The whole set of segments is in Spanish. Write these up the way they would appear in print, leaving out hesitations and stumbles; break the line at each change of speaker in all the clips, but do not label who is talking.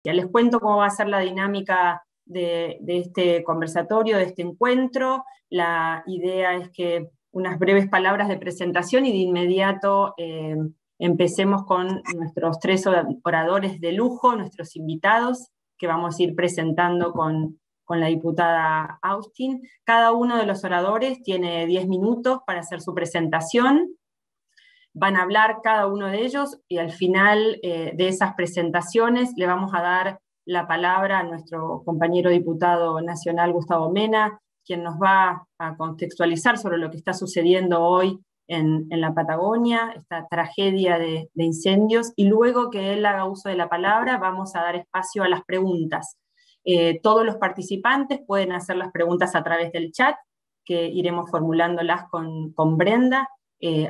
Ya les cuento cómo va a ser la dinámica de este conversatorio, de este encuentro. La idea es que unas breves palabras de presentación y de inmediato empecemos con nuestros 3 oradores de lujo, nuestros invitados, que vamos a ir presentando con la diputada Austin. Cada uno de los oradores tiene 10 minutos para hacer su presentación. Van a hablar cada uno de ellos y al final de esas presentaciones le vamos a dar la palabra a nuestro compañero diputado nacional Gustavo Mena, quien nos va a contextualizar sobre lo que está sucediendo hoy en la Patagonia, esta tragedia de incendios, y luego que él haga uso de la palabra vamos a dar espacio a las preguntas. Todos los participantes pueden hacer las preguntas a través del chat, que iremos formulándolas con Brenda,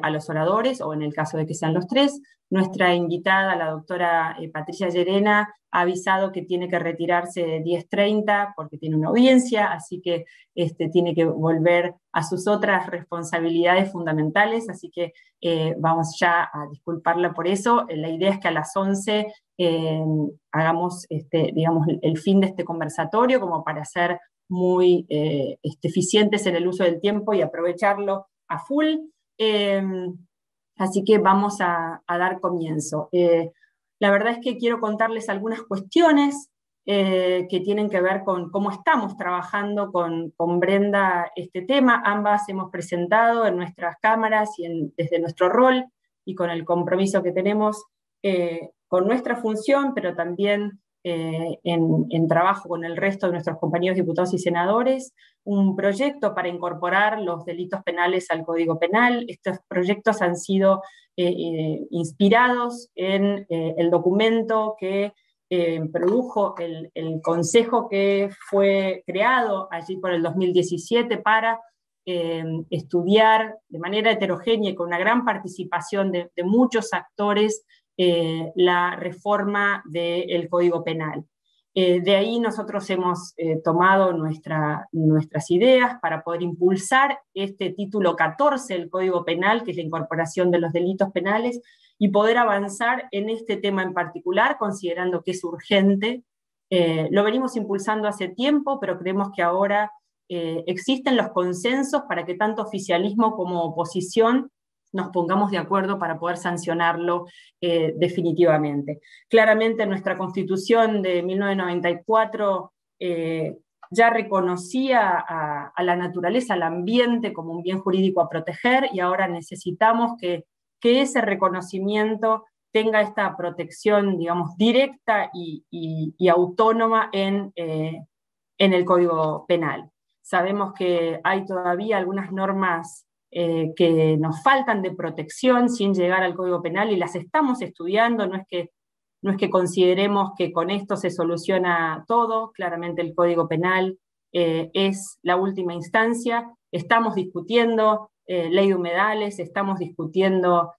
a los oradores, o en el caso de que sean los 3. Nuestra invitada, la doctora Patricia Llerena, ha avisado que tiene que retirarse de 10:30 porque tiene una audiencia, así que tiene que volver a sus otras responsabilidades fundamentales, así que vamos ya a disculparla por eso. La idea es que a las 11 hagamos digamos, el fin de este conversatorio, como para ser muy eficientes en el uso del tiempo y aprovecharlo a full. Así que vamos a dar comienzo. La verdad es que quiero contarles algunas cuestiones que tienen que ver con cómo estamos trabajando con Brenda este tema. Ambas hemos presentado en nuestras cámaras y desde nuestro rol y con el compromiso que tenemos con nuestra función, pero también en trabajo con el resto de nuestros compañeros diputados y senadores, un proyecto para incorporar los delitos penales al Código Penal. Estos proyectos han sido inspirados en el documento que produjo el consejo que fue creado allí por el 2017 para estudiar de manera heterogénea y con una gran participación de muchos actores la reforma del Código Penal. De ahí nosotros hemos tomado nuestras ideas para poder impulsar este título 14 del Código Penal, que es la incorporación de los delitos penales, y poder avanzar en este tema en particular, considerando que es urgente. Lo venimos impulsando hace tiempo, pero creemos que ahora existen los consensos para que tanto oficialismo como oposición nos pongamos de acuerdo para poder sancionarlo definitivamente. Claramente nuestra Constitución de 1994 ya reconocía a la naturaleza, al ambiente como un bien jurídico a proteger, y ahora necesitamos que ese reconocimiento tenga esta protección, digamos, directa y autónoma en el Código Penal. Sabemos que hay todavía algunas normas que nos faltan de protección sin llegar al Código Penal y las estamos estudiando. No es que consideremos que con esto se soluciona todo. Claramente el Código Penal es la última instancia. Estamos discutiendo ley de humedales, estamos discutiendo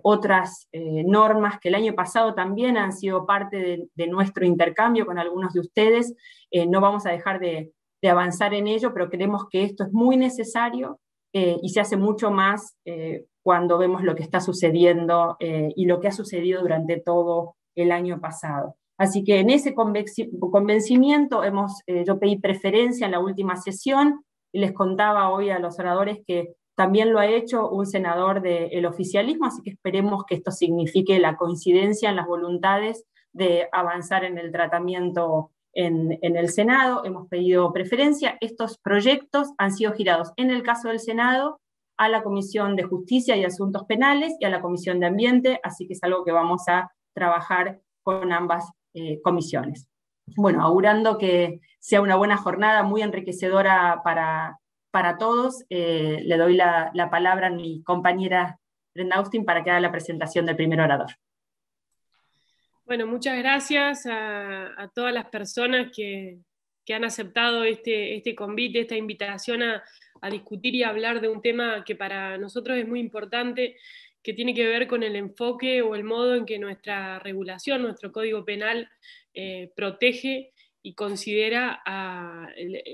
otras normas que el año pasado también han sido parte de nuestro intercambio con algunos de ustedes. No vamos a dejar de avanzar en ello, pero creemos que esto es muy necesario y se hace mucho más cuando vemos lo que está sucediendo y lo que ha sucedido durante todo el año pasado. Así que en ese convencimiento yo pedí preferencia en la última sesión y les contaba hoy a los oradores que también lo ha hecho un senador del oficialismo, así que esperemos que esto signifique la coincidencia en las voluntades de avanzar en el tratamiento en el Senado. Hemos pedido preferencia. Estos proyectos han sido girados, en el caso del Senado, a la Comisión de Justicia y Asuntos Penales y a la Comisión de Ambiente, así que es algo que vamos a trabajar con ambas comisiones. Bueno, augurando que sea una buena jornada, muy enriquecedora para todos, le doy la palabra a mi compañera Brenda Austin para que haga la presentación del primer orador.
Bueno, muchas gracias a todas las personas que han aceptado este convite, esta invitación a discutir y a hablar de un tema que para nosotros es muy importante, que tiene que ver con el enfoque o el modo en que nuestra regulación, nuestro Código Penal, protege y considera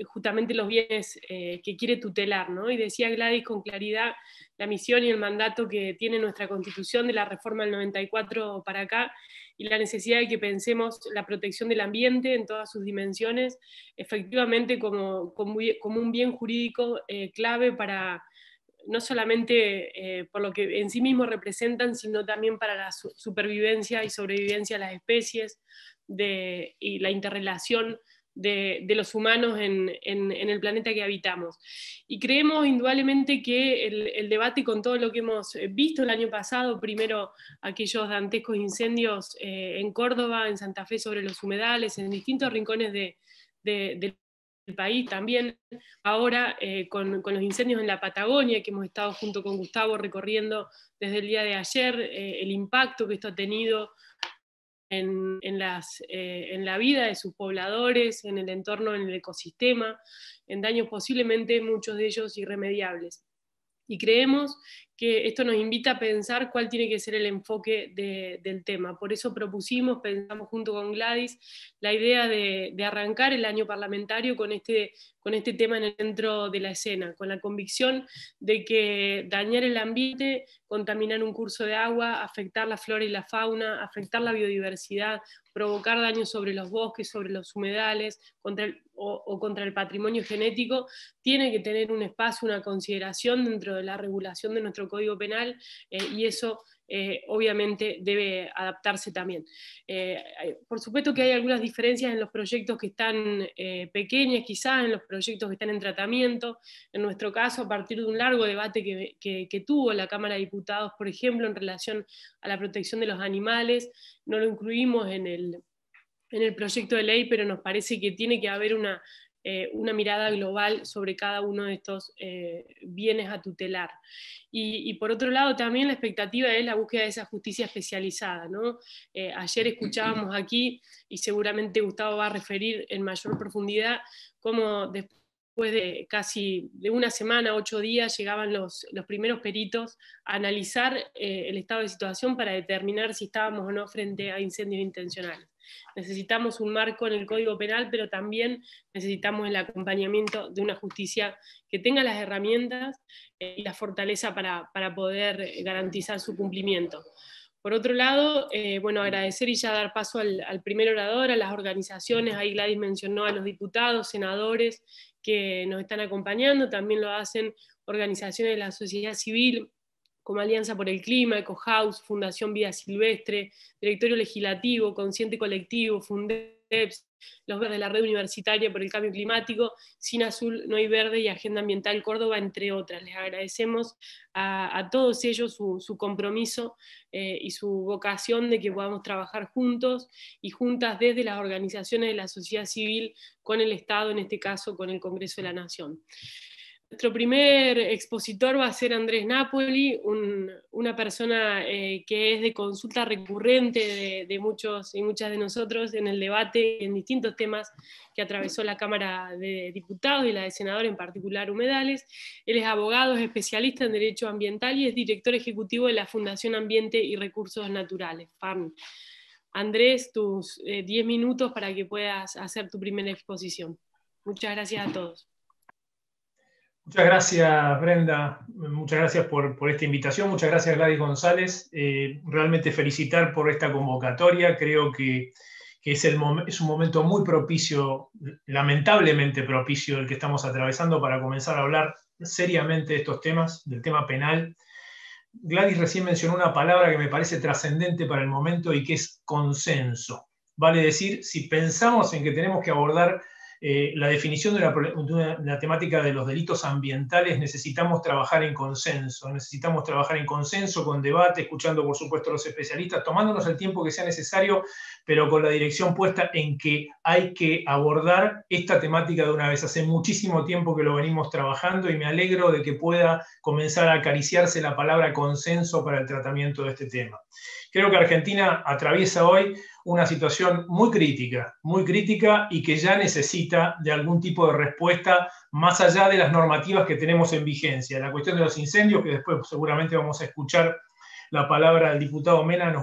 justamente los bienes que quiere tutelar, ¿no? Y decía Gladys con claridad la misión y el mandato que tiene nuestra Constitución de la reforma del 94 para acá, y la necesidad de que pensemos la protección del ambiente en todas sus dimensiones, efectivamente como un bien jurídico clave para no solamente por lo que en sí mismos representan, sino también para la supervivencia y sobrevivencia de las especies y la interrelación de los humanos en el planeta que habitamos. Y creemos indudablemente que el debate con todo lo que hemos visto el año pasado, primero aquellos dantescos incendios en Córdoba, en Santa Fe sobre los humedales, en distintos rincones del país, también ahora con los incendios en la Patagonia, que hemos estado junto con Gustavo recorriendo desde el día de ayer, el impacto que esto ha tenido en la vida de sus pobladores, en el entorno, en el ecosistema, en daños posiblemente muchos de ellos irremediables. Y creemos que esto nos invita a pensar cuál tiene que ser el enfoque del tema. Por eso pensamos junto con Gladys, la idea de arrancar el año parlamentario con este tema en el centro de la escena, con la convicción de que dañar el ambiente, contaminar un curso de agua, afectar la flora y la fauna, afectar la biodiversidad, provocar daños sobre los bosques, sobre los humedales, contra el patrimonio genético, tiene que tener un espacio, una consideración dentro de la regulación de nuestro Código Penal, y eso obviamente debe adaptarse también. Por supuesto que hay algunas diferencias en los proyectos que están pequeñas, quizás en los proyectos que están en tratamiento. En nuestro caso, a partir de un largo debate que tuvo la Cámara de Diputados, por ejemplo, en relación a la protección de los animales, no lo incluimos en el proyecto de ley, pero nos parece que tiene que haber una mirada global sobre cada uno de estos bienes a tutelar. Y por otro lado también la expectativa es la búsqueda de esa justicia especializada, ¿no? Ayer escuchábamos aquí, y seguramente Gustavo va a referir en mayor profundidad, cómo después de casi de una semana, 8 días, llegaban los primeros peritos a analizar el estado de situación para determinar si estábamos o no frente a incendios intencionales. Necesitamos un marco en el Código Penal, pero también necesitamos el acompañamiento de una justicia que tenga las herramientas y la fortaleza para poder garantizar su cumplimiento. Por otro lado, agradecer y ya dar paso al primer orador, a las organizaciones. Ahí Gladys mencionó a los diputados, senadores que nos están acompañando, también lo hacen organizaciones de la sociedad civil, como Alianza por el Clima, EcoHouse, Fundación Vida Silvestre, Directorio Legislativo, Consciente Colectivo, Fundeps, los Verdes de la Red Universitaria por el Cambio Climático, Sin Azul No Hay Verde y Agenda Ambiental Córdoba, entre otras. Les agradecemos a todos ellos su compromiso y su vocación de que podamos trabajar juntos y juntas desde las organizaciones de la sociedad civil con el Estado, en este caso con el Congreso de la Nación. Nuestro primer expositor va a ser Andrés Napoli, una persona que es de consulta recurrente de muchos y muchas de nosotros en el debate en distintos temas que atravesó la Cámara de Diputados y la de Senadores, en particular humedales. Él es abogado, es especialista en Derecho Ambiental y es director ejecutivo de la Fundación Ambiente y Recursos Naturales, FARN. Andrés, tus 10 minutos para que puedas hacer tu primera exposición. Muchas gracias a todos.
Muchas gracias, Brenda. Muchas gracias por esta invitación. Muchas gracias, Gladys González. Realmente felicitar por esta convocatoria. Creo que es un momento muy propicio, lamentablemente propicio, el que estamos atravesando para comenzar a hablar seriamente de estos temas, del tema penal. Gladys recién mencionó una palabra que me parece trascendente para el momento y que es consenso. Vale decir, si pensamos en que tenemos que abordar la definición de la temática de los delitos ambientales, necesitamos trabajar en consenso, con debate, escuchando por supuesto a los especialistas, tomándonos el tiempo que sea necesario, pero con la dirección puesta en que hay que abordar esta temática de una vez. Hace muchísimo tiempo que lo venimos trabajando y me alegro de que pueda comenzar a acariciarse la palabra consenso para el tratamiento de este tema. Creo que Argentina atraviesa hoy una situación muy crítica y que ya necesita de algún tipo de respuesta más allá de las normativas que tenemos en vigencia. La cuestión de los incendios, que después seguramente vamos a escuchar la palabra del diputado Mena,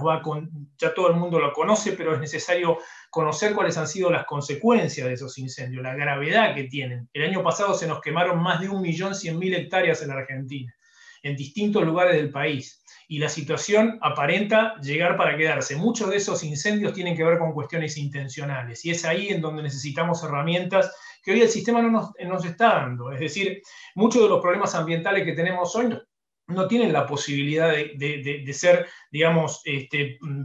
ya todo el mundo lo conoce, pero es necesario conocer cuáles han sido las consecuencias de esos incendios, la gravedad que tienen. El año pasado se nos quemaron más de 1.100.000 hectáreas en la Argentina. en distintos lugares del país. Y la situación aparenta llegar para quedarse. Muchos de esos incendios tienen que ver con cuestiones intencionales. Y es ahí en donde necesitamos herramientas que hoy el sistema no nos está dando. Es decir, muchos de los problemas ambientales que tenemos hoy no tienen la posibilidad de ser, digamos,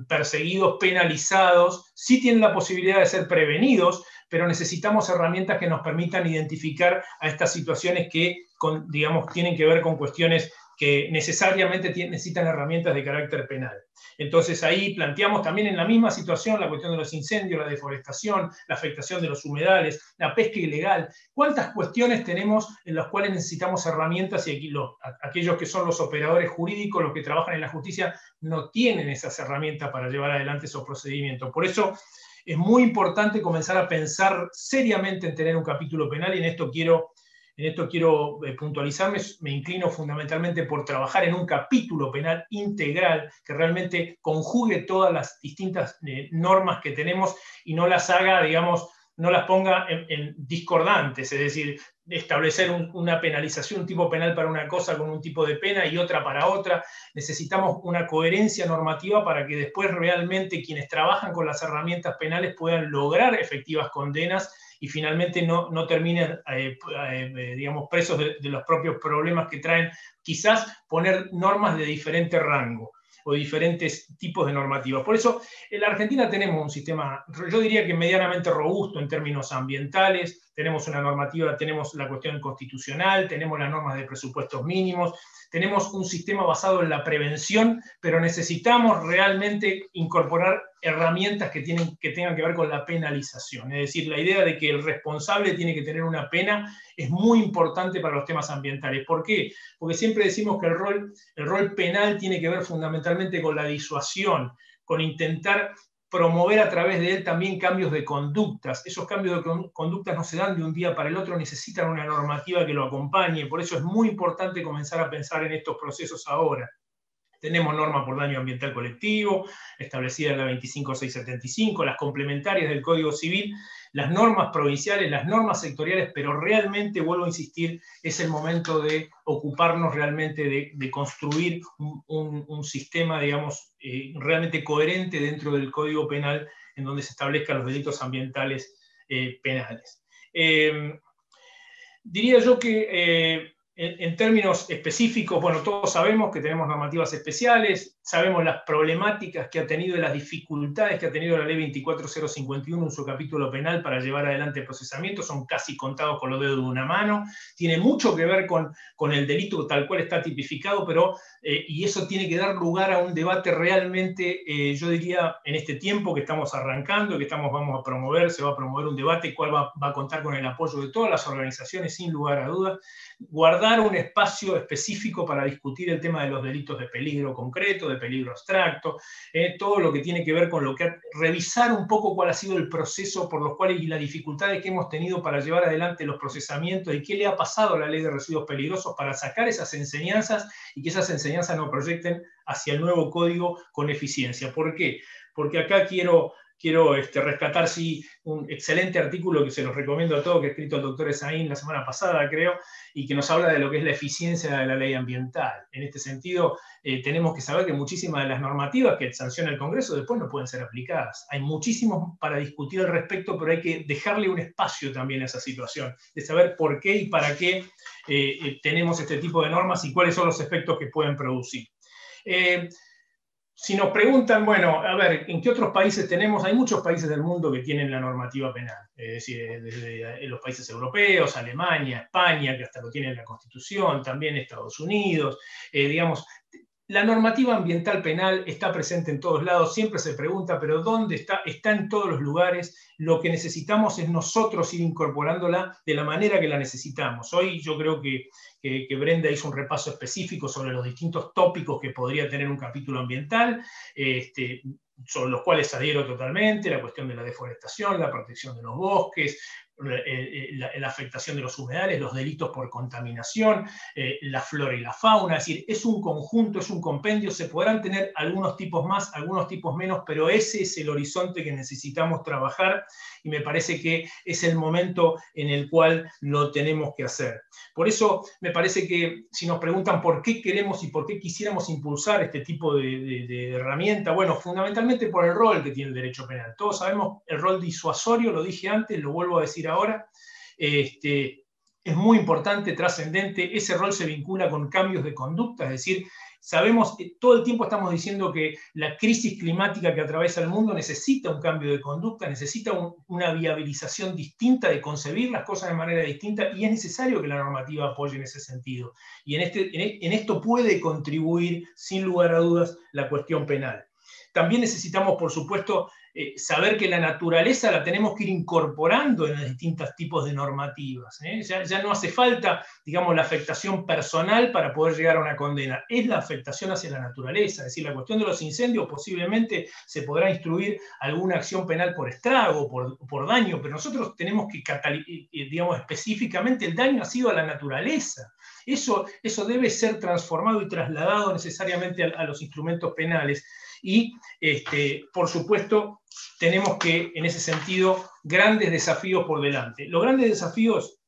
perseguidos, penalizados. Sí tienen la posibilidad de ser prevenidos, pero necesitamos herramientas que nos permitan identificar a estas situaciones que, digamos, tienen que ver con cuestiones que necesariamente necesitan herramientas de carácter penal. Entonces ahí planteamos también en la misma situación la cuestión de los incendios, la deforestación, la afectación de los humedales, la pesca ilegal. ¿Cuántas cuestiones tenemos en las cuales necesitamos herramientas y aquí aquellos que son los operadores jurídicos, los que trabajan en la justicia, no tienen esas herramientas para llevar adelante esos procedimientos? Por eso es muy importante comenzar a pensar seriamente en tener un capítulo penal y en esto quiero puntualizarme. Me inclino fundamentalmente por trabajar en un capítulo penal integral que realmente conjugue todas las distintas normas que tenemos y no las haga, digamos, no las ponga en discordantes, es decir, establecer una penalización, un tipo penal para una cosa con un tipo de pena y otra para otra. Necesitamos una coherencia normativa para que después realmente quienes trabajan con las herramientas penales puedan lograr efectivas condenas y finalmente no terminen, digamos, presos de los propios problemas que traen, quizás poner normas de diferente rango o diferentes tipos de normativas. Por eso, en la Argentina tenemos un sistema, yo diría que medianamente robusto en términos ambientales, tenemos una normativa, tenemos la cuestión constitucional, tenemos las normas de presupuestos mínimos, tenemos un sistema basado en la prevención, pero necesitamos realmente incorporar herramientas que tengan que ver con la penalización. Es decir, la idea de que el responsable tiene que tener una pena es muy importante para los temas ambientales. ¿Por qué? Porque siempre decimos que el rol penal tiene que ver fundamentalmente con la disuasión, con intentar promover a través de él también cambios de conductas. Esos cambios de conductas no se dan de un día para el otro, necesitan una normativa que lo acompañe. Por eso es muy importante comenzar a pensar en estos procesos ahora. Tenemos norma por daño ambiental colectivo, establecida en la 25675, las complementarias del Código Civil, las normas provinciales, las normas sectoriales, pero realmente, vuelvo a insistir, es el momento de ocuparnos realmente de construir un sistema, digamos, realmente coherente dentro del Código Penal en donde se establezcan los delitos ambientales penales. Diría yo que en términos específicos, bueno, todos sabemos que tenemos normativas especiales, sabemos las problemáticas que ha tenido y las dificultades que ha tenido la ley 24051 en su capítulo penal para llevar adelante el procesamiento, son casi contados con los dedos de una mano, tiene mucho que ver con el delito tal cual está tipificado, pero, y eso tiene que dar lugar a un debate realmente, yo diría, en este tiempo que estamos arrancando, que vamos a promover, se va a promover un debate, cual va a contar con el apoyo de todas las organizaciones, sin lugar a dudas, guardar un espacio específico para discutir el tema de los delitos de peligro concreto, de peligro abstracto, todo lo que tiene que ver con revisar un poco cuál ha sido el proceso por los cuales y las dificultades que hemos tenido para llevar adelante los procesamientos y qué le ha pasado a la ley de residuos peligrosos para sacar esas enseñanzas y que esas enseñanzas nos proyecten hacia el nuevo código con eficiencia. ¿Por qué? Porque acá quiero rescatar, sí, un excelente artículo que se los recomiendo a todos, que ha escrito el doctor Esaín la semana pasada, creo, y que nos habla de lo que es la eficiencia de la ley ambiental. En este sentido, tenemos que saber que muchísimas de las normativas que sanciona el Congreso después no pueden ser aplicadas. Hay muchísimos para discutir al respecto, pero hay que dejarle un espacio también a esa situación, de saber por qué y para qué tenemos este tipo de normas y cuáles son los efectos que pueden producir. Si nos preguntan, bueno, a ver, ¿en qué otros países tenemos? Hay muchos países del mundo que tienen la normativa penal, es decir, desde los países europeos, Alemania, España, que hasta lo tienen en la Constitución, también Estados Unidos, digamos. La normativa ambiental penal está presente en todos lados, siempre se pregunta, pero ¿dónde está? Está en todos los lugares. Lo que necesitamos es nosotros ir incorporándola de la manera que la necesitamos. Hoy yo creo que Brenda hizo un repaso específico sobre los distintos tópicos que podría tener un capítulo ambiental, sobre los cuales adhiero totalmente, la cuestión de la deforestación, la protección de los bosques, la afectación de los humedales, los delitos por contaminación, la flora y la fauna. Es decir, es un conjunto, es un compendio, se podrán tener algunos tipos más, algunos tipos menos, pero ese es el horizonte que necesitamos trabajar y me parece que es el momento en el cual lo tenemos que hacer. Por eso me parece que si nos preguntan por qué queremos y por qué quisiéramos impulsar este tipo de herramienta, bueno, fundamentalmente por el rol que tiene el derecho penal. Todos sabemos el rol disuasorio, lo dije antes, lo vuelvo a decir ahora. Es muy importante, trascendente, ese rol se vincula con cambios de conducta, es decir, sabemos, todo el tiempo estamos diciendo que la crisis climática que atraviesa el mundo necesita un cambio de conducta, necesita una viabilización distinta de concebir las cosas de manera distinta y es necesario que la normativa apoye en ese sentido. Y en esto puede contribuir, sin lugar a dudas, la cuestión penal. También necesitamos, por supuesto, saber que la naturaleza la tenemos que ir incorporando en los distintos tipos de normativas. Ya no hace falta, digamos, la afectación personal para poder llegar a una condena. Es la afectación hacia la naturaleza. Es decir, la cuestión de los incendios posiblemente se podrá instruir alguna acción penal por estrago, por daño, pero nosotros tenemos que, digamos, específicamente el daño ha sido a la naturaleza. Eso debe ser transformado y trasladado necesariamente a los instrumentos penales. Y, por supuesto, tenemos que, en ese sentido, grandes desafíos por delante. Los grandes desafíos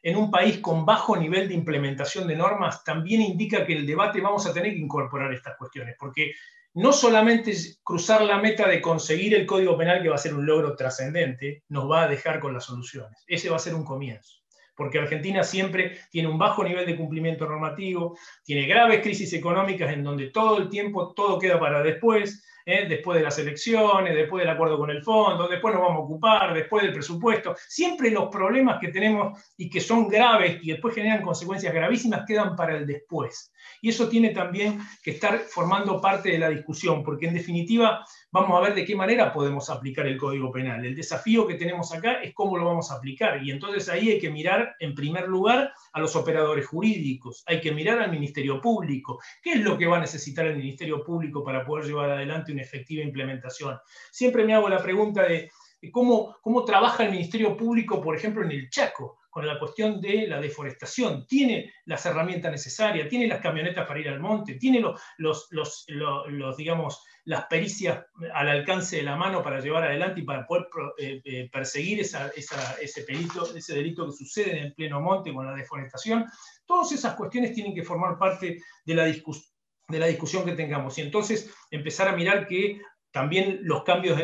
en un país con bajo nivel de implementación de normas también indica que el debate vamos a tener que incorporar estas cuestiones, porque no solamente cruzar la meta de conseguir el Código Penal, que va a ser un logro trascendente, nos va a dejar con las soluciones. Ese va a ser un comienzo. Porque Argentina siempre tiene un bajo nivel de cumplimiento normativo, tiene graves crisis económicas en donde todo el tiempo todo queda para después, después de las elecciones, después del acuerdo con el fondo, después nos vamos a ocupar, después del presupuesto. Siempre los problemas que tenemos y que son graves y después generan consecuencias gravísimas quedan para el después. Y eso tiene también que estar formando parte de la discusión, porque en definitiva vamos a ver de qué manera podemos aplicar el Código Penal. El desafío que tenemos acá es cómo lo vamos a aplicar, y entonces ahí hay que mirar, en primer lugar, a los operadores jurídicos, hay que mirar al Ministerio Público. ¿Qué es lo que va a necesitar el Ministerio Público para poder llevar adelante una efectiva implementación? Siempre me hago la pregunta de cómo trabaja el Ministerio Público, por ejemplo, en el Chaco, con la cuestión de la deforestación. Tiene las herramientas necesarias, tiene las camionetas para ir al monte, tiene digamos, las pericias al alcance de la mano para llevar adelante y para poder perseguir ese delito que sucede en el pleno monte con la deforestación. Todas esas cuestiones tienen que formar parte de la discusión que tengamos. Y entonces empezar a mirar que también los cambios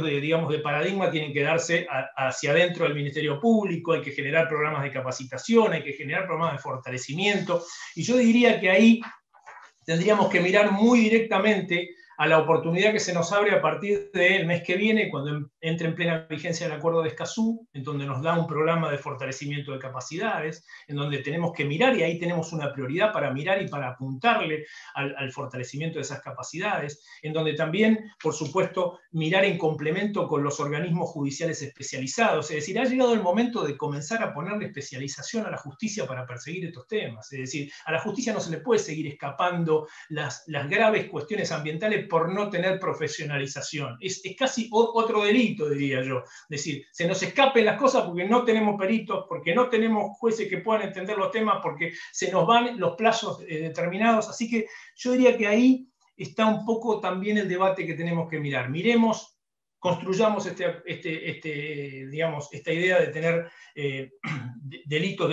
digamos, de paradigma tienen que darse hacia adentro del Ministerio Público, hay que generar programas de capacitación, hay que generar programas de fortalecimiento, y yo diría que ahí tendríamos que mirar muy directamente a la oportunidad que se nos abre a partir del mes que viene, cuando entre en plena vigencia el Acuerdo de Escazú, en donde nos da un programa de fortalecimiento de capacidades, en donde tenemos que mirar, y ahí tenemos una prioridad para mirar y para apuntarle al fortalecimiento de esas capacidades, en donde también, por supuesto, mirar en complemento con los organismos judiciales especializados. Es decir, ha llegado el momento de comenzar a ponerle especialización a la justicia para perseguir estos temas. Es decir, a la justicia no se le puede seguir escapando las graves cuestiones ambientales por no tener profesionalización. Es casi otro delito, diría yo. Es decir, se nos escapen las cosas porque no tenemos peritos, porque no tenemos jueces que puedan entender los temas, porque se nos van los plazos determinados. Así que yo diría que ahí está un poco también el debate que tenemos que mirar. Miremos, construyamos digamos, esta idea de tener delitos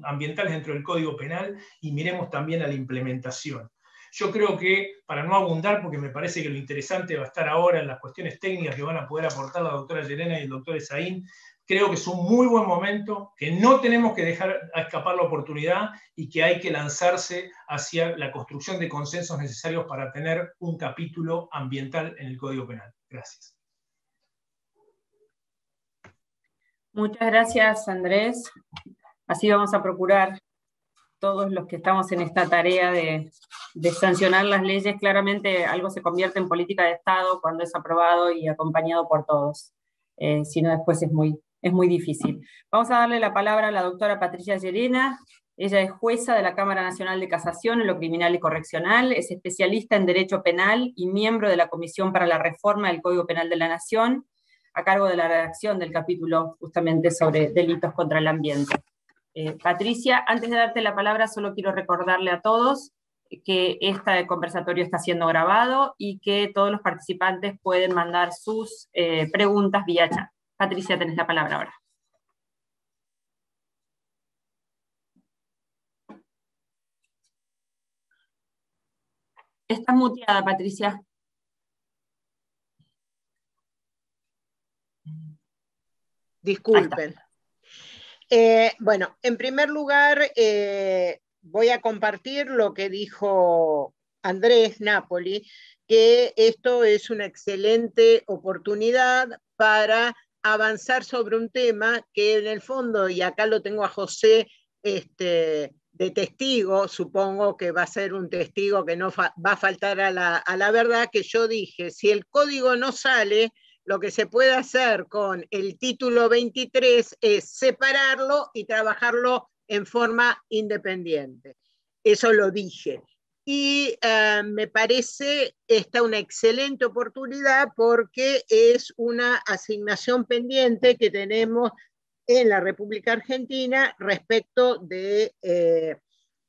ambientales dentro del Código Penal, y miremos también a la implementación. Yo creo que, para no abundar, porque me parece que lo interesante va a estar ahora en las cuestiones técnicas que van a poder aportar la doctora Llerena y el doctor Esaín, creo que es un muy buen momento, que no tenemos que dejar escapar la oportunidad y que hay que lanzarse hacia la construcción de consensos necesarios para tener un capítulo ambiental en el Código Penal. Gracias.
Muchas gracias, Andrés. Así vamos a procurar, todos los que estamos en esta tarea de sancionar las leyes. Claramente algo se convierte en política de Estado cuando es aprobado y acompañado por todos. Si no, después es muy difícil. Vamos a darle la palabra a la doctora Patricia Llerena. Ella es jueza de la Cámara Nacional de Casación en lo Criminal y Correccional, es especialista en Derecho Penal y miembro de la Comisión para la Reforma del Código Penal de la Nación. a cargo de la redacción del capítulo justamente sobre delitos contra el ambiente. Patricia, antes de darte la palabra, solo quiero recordarle a todos que este conversatorio está siendo grabado y que todos los participantes pueden mandar sus preguntas vía chat. Patricia, tenés la palabra ahora. Estás muteada, Patricia.
Disculpen. Bueno, en primer lugar, voy a compartir lo que dijo Andrés Napoli, que esto es una excelente oportunidad para avanzar sobre un tema que en el fondo, y acá lo tengo a José de testigo, supongo que va a ser un testigo que no va a faltar a la verdad, que yo dije, si el código no sale, lo que se puede hacer con el título 23 es separarlo y trabajarlo en forma independiente. Eso lo dije. Y me parece esta una excelente oportunidad porque es una asignación pendiente que tenemos en la República Argentina respecto de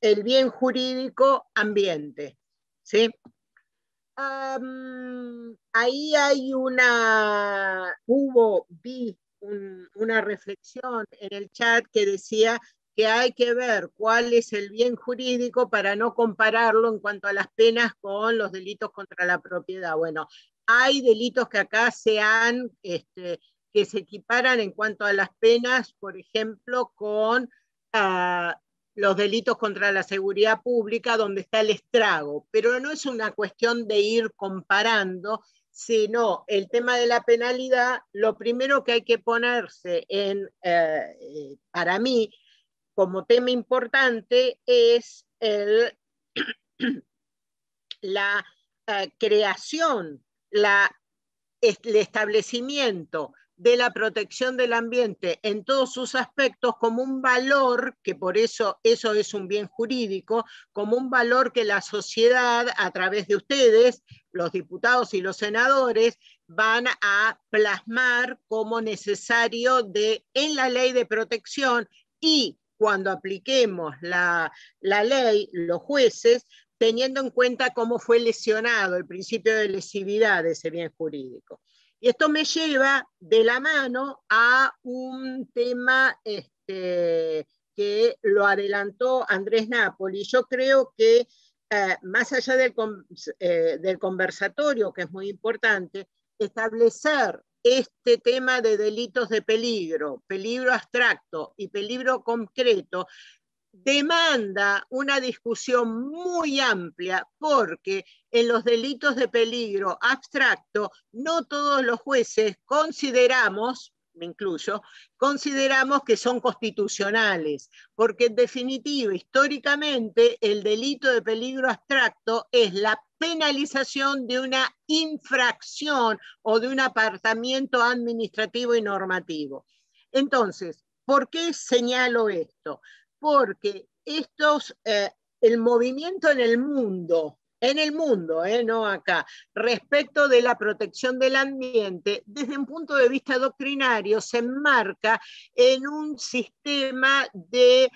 el bien jurídico ambiente. ¿Sí? Ahí hay vi una reflexión en el chat que decía que hay que ver cuál es el bien jurídico para no compararlo en cuanto a las penas con los delitos contra la propiedad. Bueno, hay delitos que acá que se equiparan en cuanto a las penas, por ejemplo, con los delitos contra la seguridad pública, donde está el estrago, pero no es una cuestión de ir comparando, sino el tema de la penalidad, lo primero que hay que ponerse para mí, como tema importante, es la creación, el establecimiento de la protección del ambiente en todos sus aspectos como un valor, que por eso es un bien jurídico, como un valor que la sociedad, a través de ustedes, los diputados y los senadores, van a plasmar como necesario en la ley de protección, y cuando apliquemos la ley, los jueces, teniendo en cuenta cómo fue lesionado el principio de lesividad de ese bien jurídico. Y esto me lleva de la mano a un tema que lo adelantó Andrés Napoli. Yo creo que más allá del conversatorio, que es muy importante, establecer este tema de delitos de peligro abstracto y peligro concreto, demanda una discusión muy amplia, porque en los delitos de peligro abstracto no todos los jueces consideramos, me incluyo, consideramos que son constitucionales, porque en definitiva, históricamente, el delito de peligro abstracto es la penalización de una infracción o de un apartamiento administrativo y normativo. Entonces, ¿por qué señalo esto? Porque el movimiento en el mundo, no acá, respecto de la protección del ambiente, desde un punto de vista doctrinario, se enmarca en un sistema de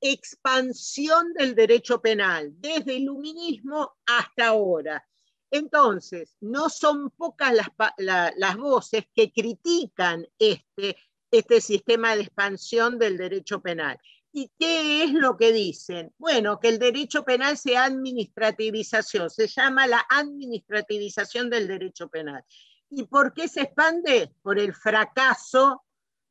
expansión del derecho penal, desde el iluminismo hasta ahora. Entonces, no son pocas las voces que critican este sistema de expansión del derecho penal. ¿Y qué es lo que dicen? Bueno, que el derecho penal se administrativización, se llama la administrativización del derecho penal. ¿Y por qué se expande? Por el fracaso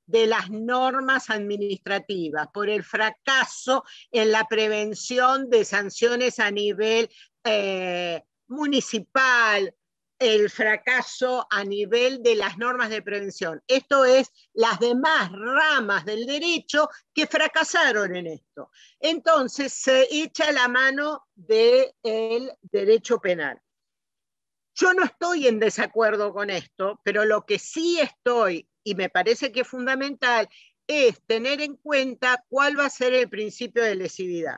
de las normas administrativas, por el fracaso en la prevención de sanciones a nivel municipal, el fracaso a nivel de las normas de prevención. Esto es las demás ramas del derecho que fracasaron en esto. Entonces se echa la mano del derecho penal. Yo no estoy en desacuerdo con esto, pero lo que sí estoy, y me parece que es fundamental, es tener en cuenta cuál va a ser el principio de lesividad.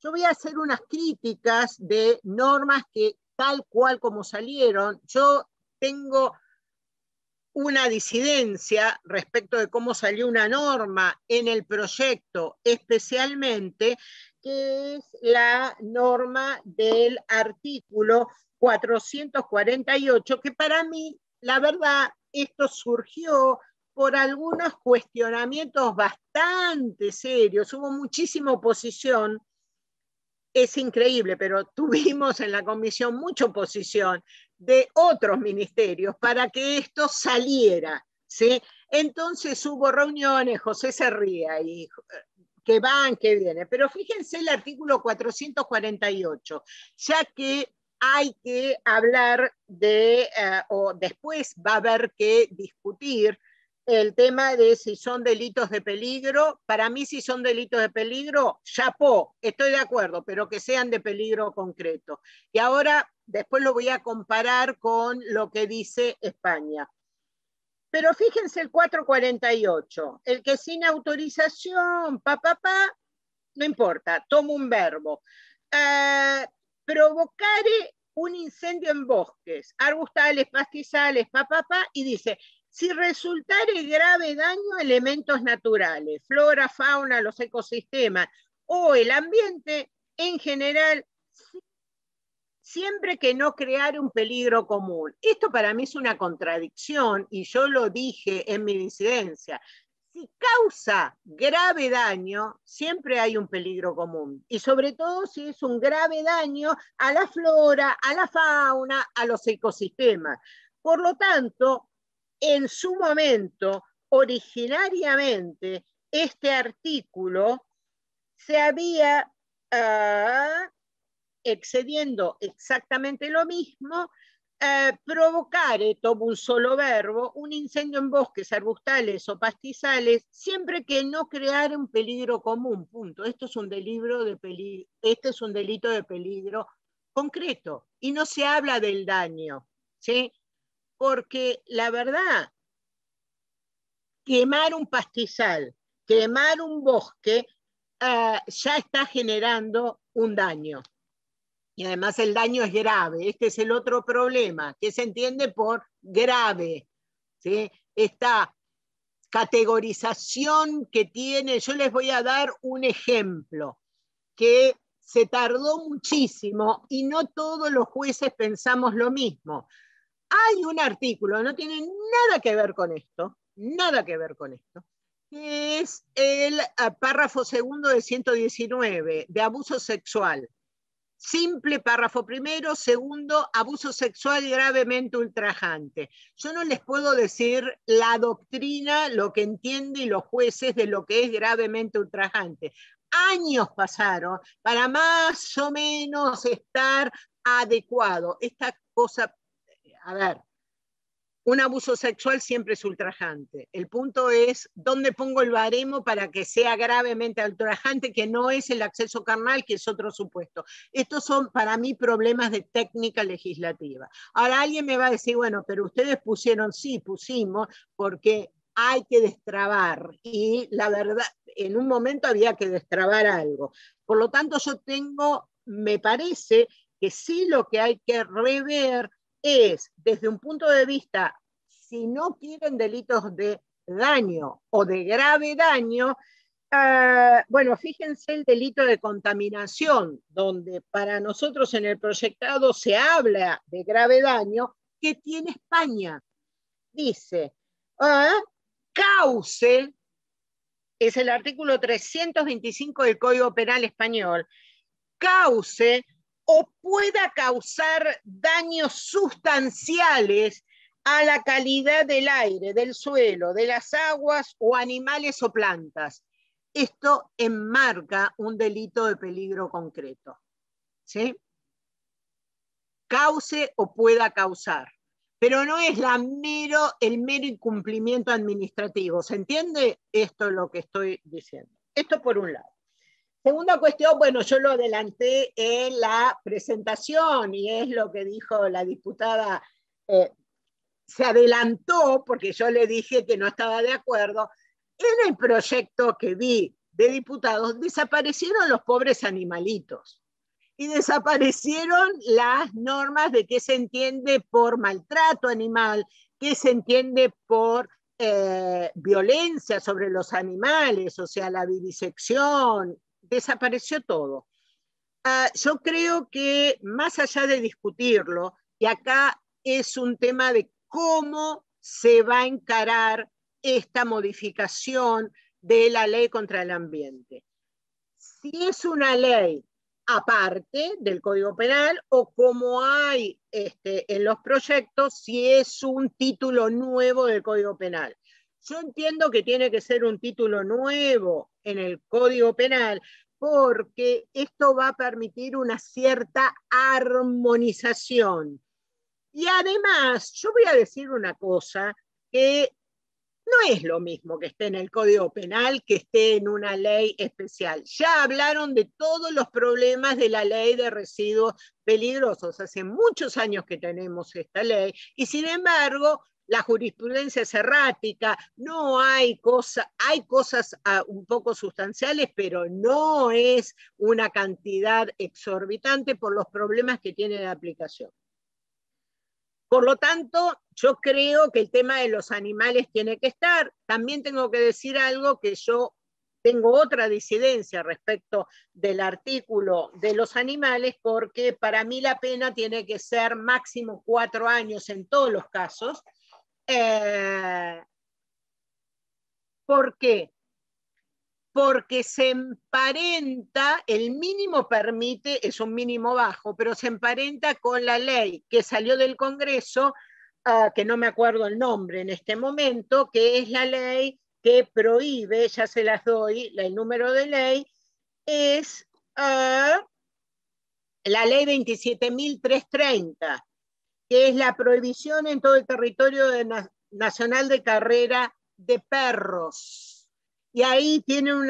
Yo voy a hacer unas críticas de normas que tal cual como salieron, yo tengo una disidencia respecto de cómo salió una norma en el proyecto especialmente, que es la norma del artículo 448, que para mí, la verdad, esto surgió por algunos cuestionamientos bastante serios, hubo muchísima oposición. Es increíble, pero tuvimos en la comisión mucha oposición de otros ministerios para que esto saliera, ¿sí? Entonces hubo reuniones, José se ría, y que van, que vienen, pero fíjense el artículo 448, ya que hay que hablar de, o después va a haber que discutir el tema de si son delitos de peligro. Para mí, si son delitos de peligro, chapó, estoy de acuerdo, pero que sean de peligro concreto. Y ahora, después lo voy a comparar con lo que dice España. Pero fíjense el 448, el que sin autorización, no importa, tomo un verbo. Provocare un incendio en bosques, arbustales, pastizales, y dice, si resultare grave daño a elementos naturales, flora, fauna, los ecosistemas o el ambiente en general, siempre que no crear un peligro común. Esto para mí es una contradicción y yo lo dije en mi disidencia. Si causa grave daño, siempre hay un peligro común. Y sobre todo si es un grave daño a la flora, a la fauna, a los ecosistemas. Por lo tanto, en su momento, originariamente, este artículo se había excediendo exactamente lo mismo, provocare, tomo un solo verbo, un incendio en bosques, arbustales o pastizales, siempre que no creara un peligro común, punto. Esto es un delito de peligro concreto, y no se habla del daño, ¿sí? Porque la verdad, quemar un pastizal, quemar un bosque, ya está generando un daño. Y además el daño es grave. Este es el otro problema, que se entiende por grave, ¿sí? Esta categorización que tiene, yo les voy a dar un ejemplo, que se tardó muchísimo y no todos los jueces pensamos lo mismo. Hay un artículo, no tiene nada que ver con esto, que es el párrafo segundo de 119, de abuso sexual. Simple párrafo primero, segundo, abuso sexual gravemente ultrajante. Yo no les puedo decir la doctrina, lo que entienden los jueces de lo que es gravemente ultrajante. Años pasaron para más o menos estar adecuado. Esta cosa, a ver, un abuso sexual siempre es ultrajante. El punto es dónde pongo el baremo para que sea gravemente ultrajante, que no es el acceso carnal, que es otro supuesto. Estos son para mí problemas de técnica legislativa. Ahora alguien me va a decir, bueno, pero ustedes pusieron, sí, pusimos, porque hay que destrabar. Y la verdad, en un momento había que destrabar algo. Por lo tanto, me parece que sí lo que hay que rever es, desde un punto de vista, si no quieren delitos de daño o de grave daño, bueno, fíjense el delito de contaminación, donde para nosotros en el proyectado se habla de grave daño, que tiene España. Dice, cause, es el artículo 325 del Código Penal Español, cause o pueda causar daños sustanciales a la calidad del aire, del suelo, de las aguas o animales o plantas. Esto enmarca un delito de peligro concreto, ¿sí? Cause o pueda causar, pero no es el mero incumplimiento administrativo. ¿Se entiende? Esto es lo que estoy diciendo. Esto por un lado. Segunda cuestión, bueno, yo lo adelanté en la presentación y es lo que dijo la diputada, se adelantó porque yo le dije que no estaba de acuerdo. En el proyecto que vi de diputados desaparecieron los pobres animalitos y desaparecieron las normas de qué se entiende por maltrato animal, qué se entiende por violencia sobre los animales, o sea, la vivisección, desapareció todo. Yo creo que más allá de discutirlo, y acá es un tema de cómo se va a encarar esta modificación de la ley contra el ambiente. Si es una ley aparte del Código Penal o como hay en los proyectos, si es un título nuevo del Código Penal. Yo entiendo que tiene que ser un título nuevo en el Código Penal porque esto va a permitir una cierta armonización. Y además, yo voy a decir una cosa que no es lo mismo que esté en el Código Penal que esté en una ley especial. Ya hablaron de todos los problemas de la ley de residuos peligrosos. Hace muchos años que tenemos esta ley y sin embargo la jurisprudencia es errática, no hay cosas un poco sustanciales, pero no es una cantidad exorbitante por los problemas que tiene de aplicación. Por lo tanto, yo creo que el tema de los animales tiene que estar. También tengo que decir algo que yo tengo otra disidencia respecto del artículo de los animales, porque para mí la pena tiene que ser máximo 4 años en todos los casos. ¿Por qué? Porque se emparenta, el mínimo permite, es un mínimo bajo, pero se emparenta con la ley que salió del Congreso, que no me acuerdo el nombre en este momento, que es la ley que prohíbe, ya se las doy, el número de ley, es la ley 27.330, que es la prohibición en todo el territorio nacional de carrera de perros. Y ahí tiene un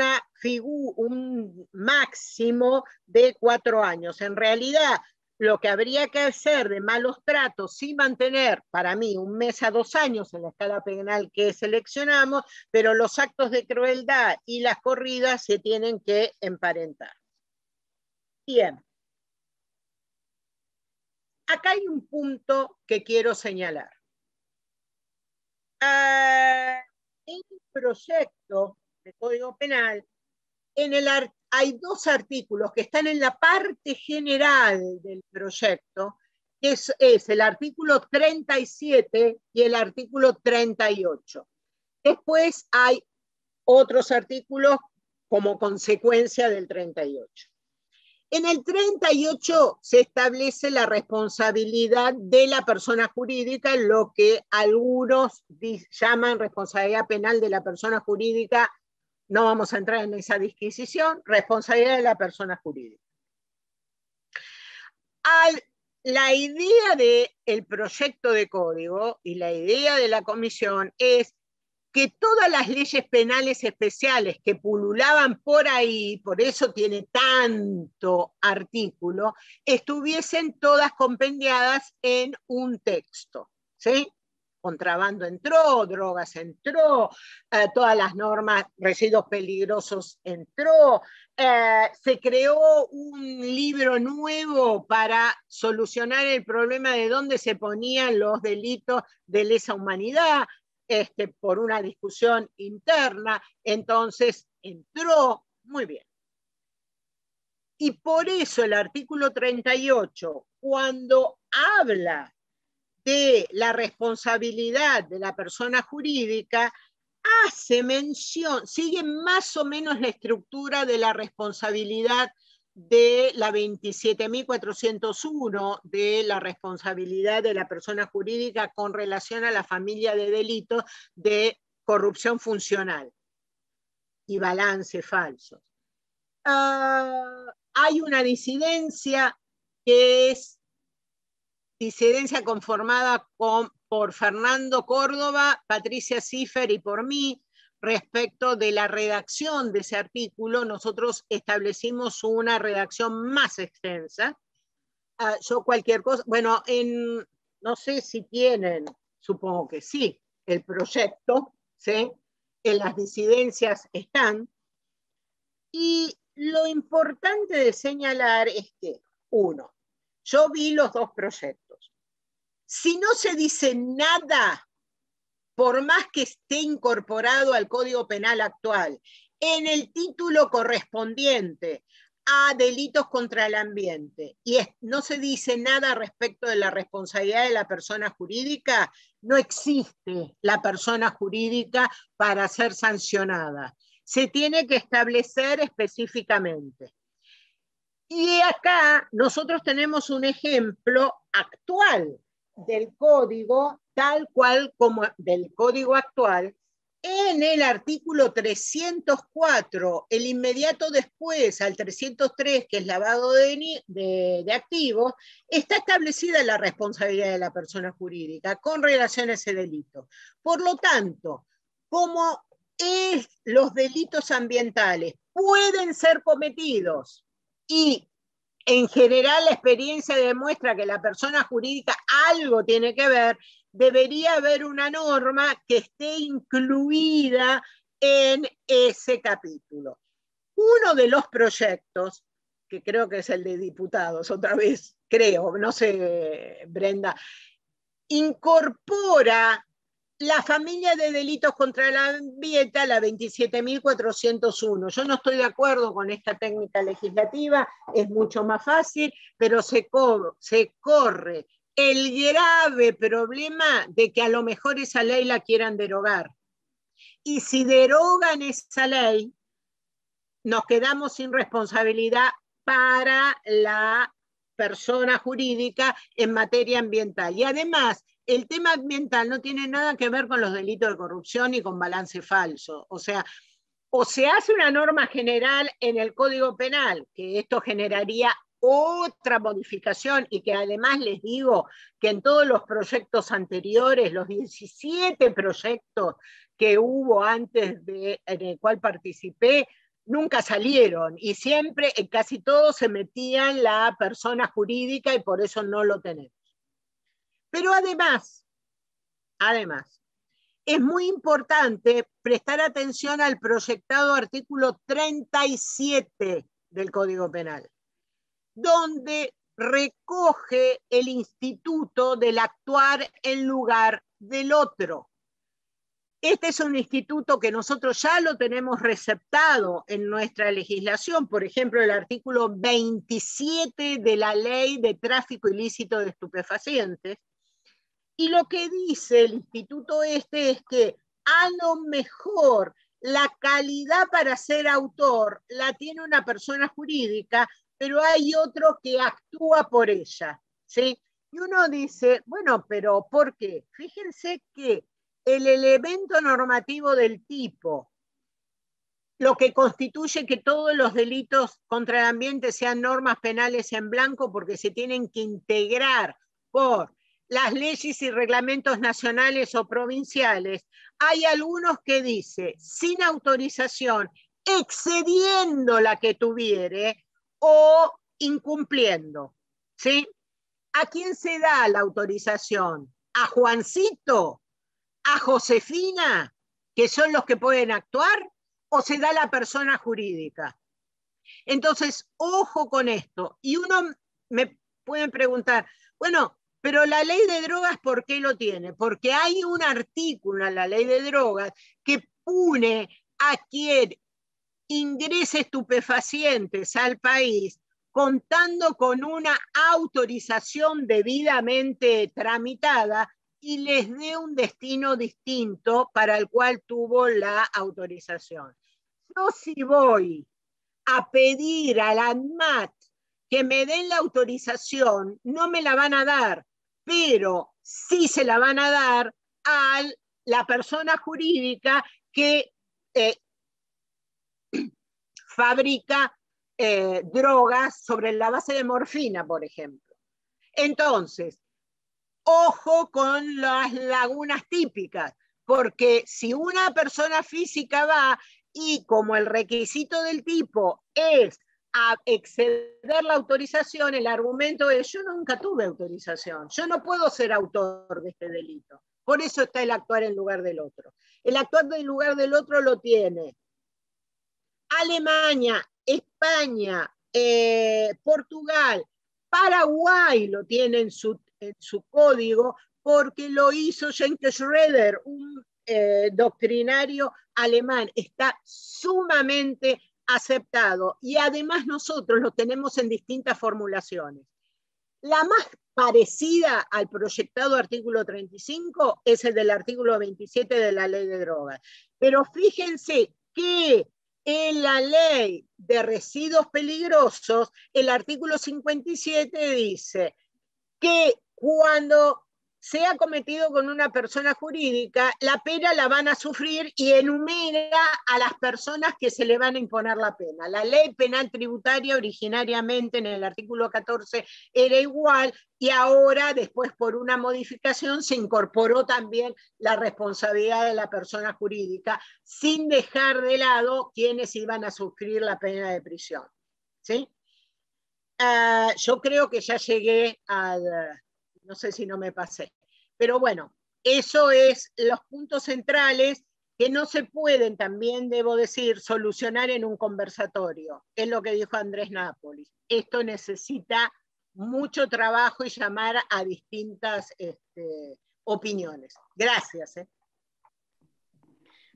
máximo de 4 años. En realidad, lo que habría que hacer de malos tratos, sí mantener, para mí, 1 mes a 2 años en la escala penal que seleccionamos, pero los actos de crueldad y las corridas se tienen que emparentar. Bien. Acá hay un punto que quiero señalar. En el proyecto de Código Penal, hay 2 artículos que están en la parte general del proyecto, que es el artículo 37 y el artículo 38. Después hay otros artículos como consecuencia del 38. En el 38 se establece la responsabilidad de la persona jurídica, lo que algunos llaman responsabilidad penal de la persona jurídica. No vamos a entrar en esa disquisición, responsabilidad de la persona jurídica. La idea del proyecto de código y la idea de la comisión es que todas las leyes penales especiales que pululaban por ahí, por eso tiene tanto artículo, estuviesen todas compendiadas en un texto, ¿sí? Contrabando entró, drogas entró, todas las normas, residuos peligrosos entró, se creó un libro nuevo para solucionar el problema de dónde se ponían los delitos de lesa humanidad, por una discusión interna, entonces entró, muy bien. Y por eso el artículo 38, cuando habla de la responsabilidad de la persona jurídica, hace mención, sigue más o menos la estructura de la responsabilidad de la 27.401, de la responsabilidad de la persona jurídica con relación a la familia de delitos de corrupción funcional y balance falsos. Hay una disidencia que es disidencia conformada por Fernando Córdoba, Patricia Ciffer y por mí, respecto de la redacción de ese artículo. Nosotros establecimos una redacción más extensa. Yo cualquier cosa, bueno, no sé si tienen, supongo que sí, el proyecto, ¿sí? En las disidencias están. Y lo importante de señalar es que, yo vi los 2 proyectos. Si no se dice nada por más que esté incorporado al Código Penal actual, en el título correspondiente a delitos contra el ambiente, y no se dice nada respecto de la responsabilidad de la persona jurídica, no existe la persona jurídica para ser sancionada. Se tiene que establecer específicamente. Y acá nosotros tenemos un ejemplo actual del código, tal cual como del código actual, en el artículo 304, el inmediato después al 303, que es lavado de activos, está establecida la responsabilidad de la persona jurídica con relación a ese delito. Por lo tanto, como los delitos ambientales pueden ser cometidos y en general la experiencia demuestra que la persona jurídica algo tiene que ver, debería haber una norma que esté incluida en ese capítulo. Uno de los proyectos, que creo que es el de diputados, otra vez, creo, no sé, Brenda, incorpora la familia de delitos contra el ambiente a la 27.401. Yo no estoy de acuerdo con esta técnica legislativa, es mucho más fácil, pero se corre el grave problema de que a lo mejor esa ley la quieran derogar. Y si derogan esa ley, nos quedamos sin responsabilidad para la persona jurídica en materia ambiental. Y además, el tema ambiental no tiene nada que ver con los delitos de corrupción y con balance falso. O sea, o se hace una norma general en el Código Penal, que esto generaría otra modificación, y que además les digo que en todos los proyectos anteriores, los 17 proyectos que hubo antes en el cual participé, nunca salieron, y siempre, en casi todos, se metían la persona jurídica, y por eso no lo tenemos. Pero además, es muy importante prestar atención al proyectado artículo 37 del Código Penal, donde recoge el instituto del actuar en lugar del otro. Este es un instituto que nosotros ya lo tenemos receptado en nuestra legislación, por ejemplo, el artículo 27 de la Ley de Tráfico Ilícito de Estupefacientes. Y lo que dice el instituto es que a lo mejor la calidad para ser autor la tiene una persona jurídica, pero hay otro que actúa por ella, ¿sí? Y uno dice, bueno, pero ¿por qué? Fíjense que el elemento normativo del tipo, lo que constituye que todos los delitos contra el ambiente sean normas penales en blanco, porque se tienen que integrar por las leyes y reglamentos nacionales o provinciales, hay algunos que dice, sin autorización, excediendo la que tuviere o incumpliendo, ¿sí? ¿A quién se da la autorización? ¿A Juancito? ¿A Josefina? ¿Que son los que pueden actuar? ¿O se da a la persona jurídica? Entonces, ojo con esto. Y uno me puede preguntar, bueno, pero la ley de drogas, ¿por qué lo tiene? Porque hay un artículo en la ley de drogas que pune a quien ingrese estupefacientes al país contando con una autorización debidamente tramitada y les dé un destino distinto para el cual tuvo la autorización. Yo si voy a pedir a la ANMAT que me den la autorización, no me la van a dar, pero sí se la van a dar a la persona jurídica que fabrica drogas sobre la base de morfina, por ejemplo. Entonces, ojo con las lagunas típicas, porque si una persona física va y como el requisito del tipo es a exceder la autorización, el argumento es, yo nunca tuve autorización, yo no puedo ser autor de este delito. Por eso está el actuar en lugar del otro. El actuar en lugar del otro lo tiene Alemania, España, Portugal, Paraguay lo tiene en su código, porque lo hizo Jenke Schroeder, un doctrinario alemán. Está sumamente aceptado y además nosotros lo tenemos en distintas formulaciones. La más parecida al proyectado artículo 35 es el del artículo 27 de la ley de drogas. Pero fíjense que en la ley de residuos peligrosos, el artículo 57 dice que cuando sea cometido con una persona jurídica, la pena la van a sufrir y enumera a las personas que se le van a imponer la pena. La ley penal tributaria originariamente en el artículo 14 era igual y ahora, después por una modificación, se incorporó también la responsabilidad de la persona jurídica, sin dejar de lado quienes iban a sufrir la pena de prisión. ¿Sí? Yo creo que ya llegué al... No sé si no me pasé. Pero bueno, eso es los puntos centrales que no se pueden, también debo decir, solucionar en un conversatorio. Es lo que dijo Andrés Nápoles. Esto necesita mucho trabajo y llamar a distintas opiniones. Gracias.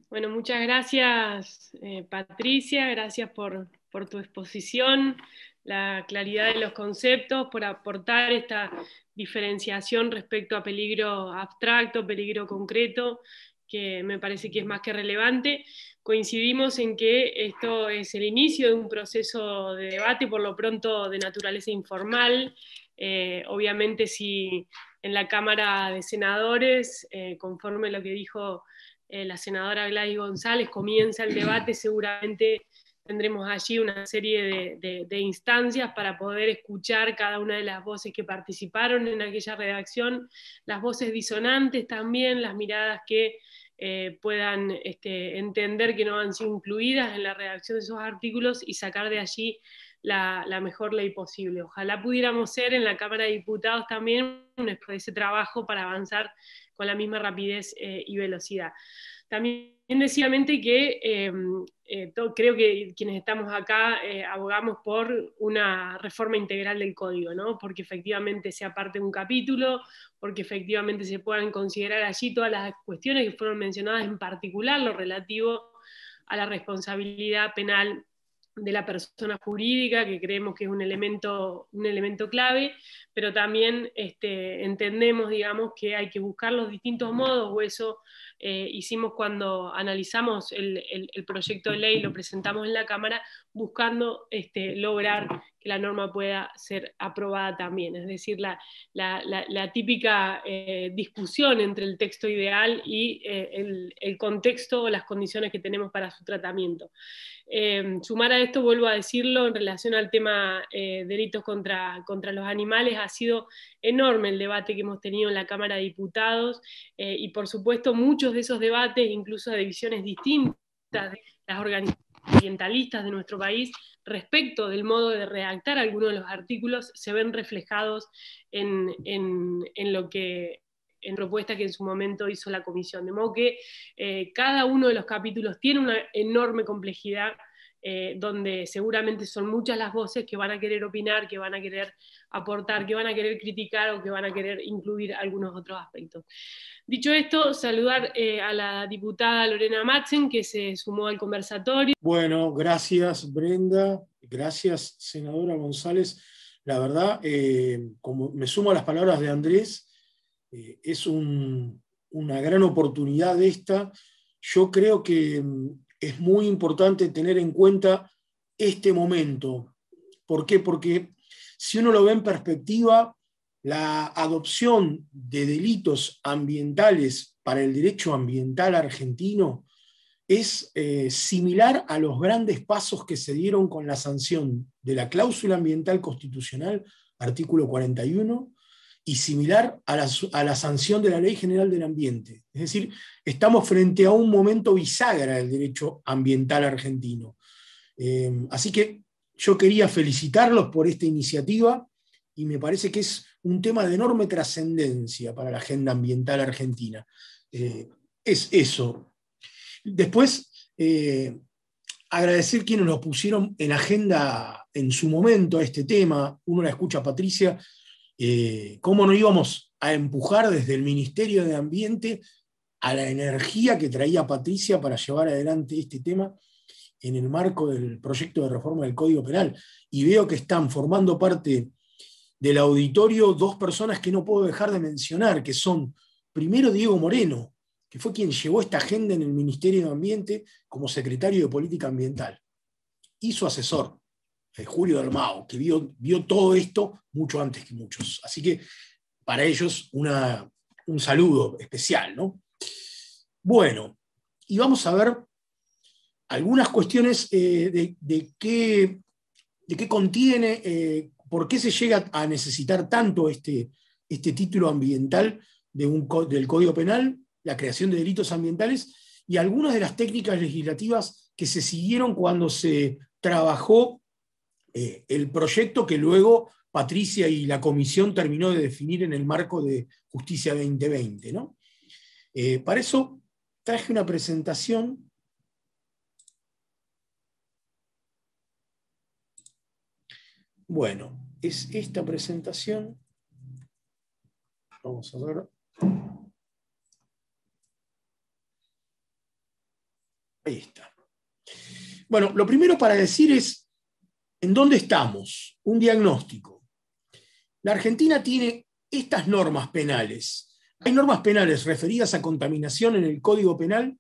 Bueno, muchas gracias, Patricia. Gracias por tu exposición, la claridad de los conceptos, por aportar esta diferenciación respecto a peligro abstracto, peligro concreto, que me parece que es más que relevante. Coincidimos en que esto es el inicio de un proceso de debate, por lo pronto de naturaleza informal. Obviamente, si en la Cámara de Senadores, conforme lo que dijo la senadora Gladys González, comienza el debate, seguramente tendremos allí una serie de instancias para poder escuchar cada una de las voces que participaron en aquella redacción, las voces disonantes también, las miradas que puedan entender que no han sido incluidas en la redacción de esos artículos y sacar de allí la mejor ley posible. Ojalá pudiéramos ser en la Cámara de Diputados también ese trabajo para avanzar con la misma rapidez y velocidad. También decididamente que creo que quienes estamos acá abogamos por una reforma integral del código, ¿no? Porque efectivamente sea parte de un capítulo, porque efectivamente se puedan considerar allí todas las cuestiones que fueron mencionadas, en particular lo relativo a la responsabilidad penal de la persona jurídica, que creemos que es un elemento clave, pero también entendemos, digamos, que hay que buscar los distintos modos, o eso hicimos cuando analizamos el proyecto de ley, lo presentamos en la Cámara, buscando lograr que la norma pueda ser aprobada también, es decir, la típica discusión entre el texto ideal y el contexto o las condiciones que tenemos para su tratamiento. Sumar a esto, vuelvo a decirlo, en relación al tema delitos contra los animales, ha sido enorme el debate que hemos tenido en la Cámara de Diputados y por supuesto muchos de esos debates, incluso de visiones distintas de las organizaciones ambientalistas de nuestro país respecto del modo de redactar algunos de los artículos, se ven reflejados en lo que en propuesta que en su momento hizo la comisión, de modo que cada uno de los capítulos tiene una enorme complejidad, donde seguramente son muchas las voces que van a querer opinar, que van a querer aportar, que van a querer criticar o que van a querer incluir algunos otros aspectos. Dicho esto, saludar a la diputada Lorena Madsen, que se sumó al conversatorio.
Bueno, gracias Brenda, gracias senadora González. La verdad, como me sumo a las palabras de Andrés, es una gran oportunidad esta. Yo creo que es muy importante tener en cuenta este momento. ¿Por qué? Porque si uno lo ve en perspectiva, la adopción de delitos ambientales para el derecho ambiental argentino es similar a los grandes pasos que se dieron con la sanción de la cláusula ambiental constitucional, artículo 41, y similar a la sanción de la Ley General del Ambiente. Es decir, estamos frente a un momento bisagra del derecho ambiental argentino. Así que yo quería felicitarlos por esta iniciativa y me parece que es un tema de enorme trascendencia para la agenda ambiental argentina. Es eso. Después, agradecer quienes nos pusieron en agenda en su momento a este tema. Uno la escucha a Patricia, cómo no íbamos a empujar desde el Ministerio de Ambiente a la energía que traía Patricia para llevar adelante este tema en el marco del proyecto de reforma del Código Penal. Y veo que están formando parte del auditorio dos personas que no puedo dejar de mencionar, que son, primero, Diego Moreno, que fue quien llevó esta agenda en el Ministerio de Ambiente como secretario de Política Ambiental, y su asesor, Julio Dalmau, que vio todo esto mucho antes que muchos. Así que para ellos un saludo especial, ¿no? Bueno, y vamos a ver algunas cuestiones de qué contiene, por qué se llega a necesitar tanto este título ambiental del Código Penal, la creación de delitos ambientales, y algunas de las técnicas legislativas que se siguieron cuando se trabajó el proyecto que luego Patricia y la comisión terminó de definir en el marco de Justicia 2020, ¿no? Para eso traje una presentación. Bueno, es esta presentación. Vamos a ver. Ahí está. Bueno, lo primero para decir es ¿en dónde estamos? Un diagnóstico. La Argentina tiene estas normas penales. Hay normas penales referidas a contaminación en el Código Penal,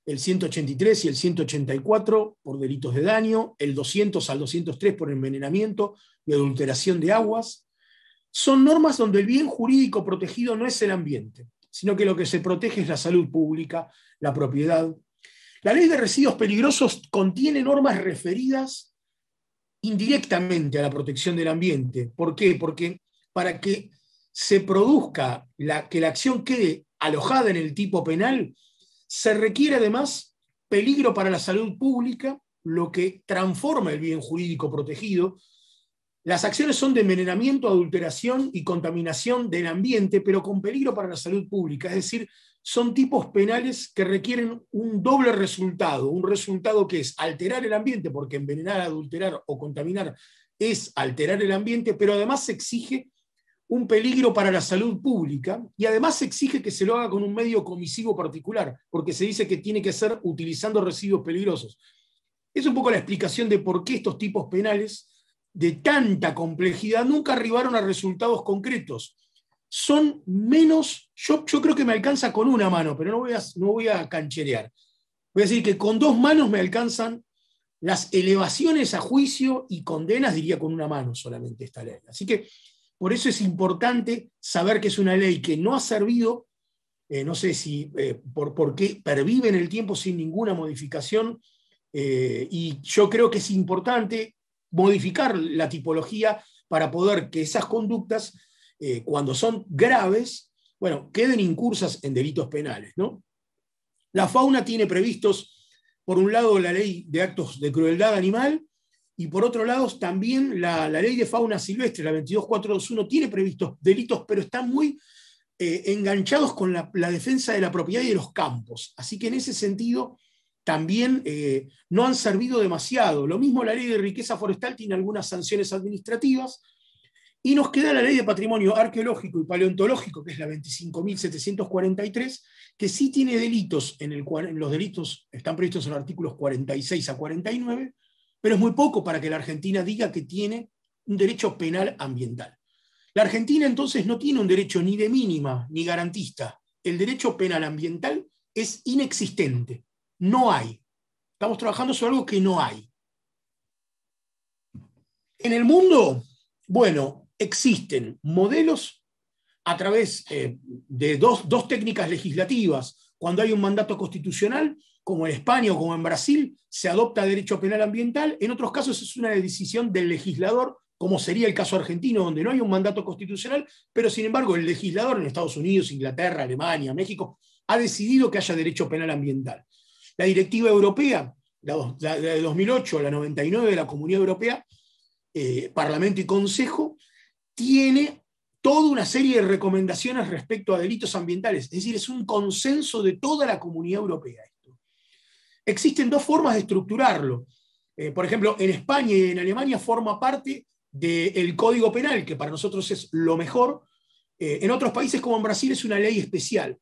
el 183 y el 184 por delitos de daño, el 200 al 203 por envenenamiento y adulteración de aguas. Son normas donde el bien jurídico protegido no es el ambiente, sino que lo que se protege es la salud pública, la propiedad. La Ley de Residuos Peligrosos contiene normas referidas indirectamente a la protección del ambiente. ¿Por qué? Porque para que se produzca que la acción quede alojada en el tipo penal, se requiere además peligro para la salud pública, lo que transforma el bien jurídico protegido. Las acciones son de envenenamiento, adulteración y contaminación del ambiente, pero con peligro para la salud pública, es decir, son tipos penales que requieren un doble resultado, un resultado que es alterar el ambiente, porque envenenar, adulterar o contaminar es alterar el ambiente, pero además se exige un peligro para la salud pública y además se exige que se lo haga con un medio comisivo particular, porque se dice que tiene que ser utilizando residuos peligrosos. Es un poco la explicación de por qué estos tipos penales de tanta complejidad nunca arribaron a resultados concretos. Son menos, yo creo que me alcanza con una mano, pero no voy a cancherear. Voy a decir que con dos manos me alcanzan las elevaciones a juicio y condenas, diría con una mano solamente esta ley. Así que por eso es importante saber que es una ley que no ha servido, no sé si por qué pervive en el tiempo sin ninguna modificación, y yo creo que es importante modificar la tipología para poder que esas conductas, cuando son graves, bueno, queden incursas en delitos penales, ¿no? La fauna tiene previstos, por un lado, la ley de actos de crueldad animal, y por otro lado, también la ley de fauna silvestre, la 22421, tiene previstos delitos, pero están muy enganchados con la defensa de la propiedad y de los campos. Así que en ese sentido también no han servido demasiado. Lo mismo la ley de riqueza forestal tiene algunas sanciones administrativas, y nos queda la ley de patrimonio arqueológico y paleontológico, que es la 25.743, que sí tiene delitos, los delitos están previstos en los artículos 46 a 49, pero es muy poco para que la Argentina diga que tiene un derecho penal ambiental. La Argentina entonces no tiene un derecho ni de mínima ni garantista. El derecho penal ambiental es inexistente. No hay. Estamos trabajando sobre algo que no hay. En el mundo, bueno, existen modelos a través de dos técnicas legislativas. Cuando hay un mandato constitucional, como en España o como en Brasil, se adopta derecho penal ambiental. En otros casos es una decisión del legislador, como sería el caso argentino, donde no hay un mandato constitucional, pero sin embargo el legislador en Estados Unidos, Inglaterra, Alemania, México, ha decidido que haya derecho penal ambiental. La directiva europea, la de 2008, la 99 de la Comunidad Europea, Parlamento y Consejo, tiene toda una serie de recomendaciones respecto a delitos ambientales. Es decir, es un consenso de toda la Comunidad Europea esto. Existen dos formas de estructurarlo. Por ejemplo, en España y en Alemania forma parte del Código Penal, que para nosotros es lo mejor, en otros países como en Brasil es una ley especial.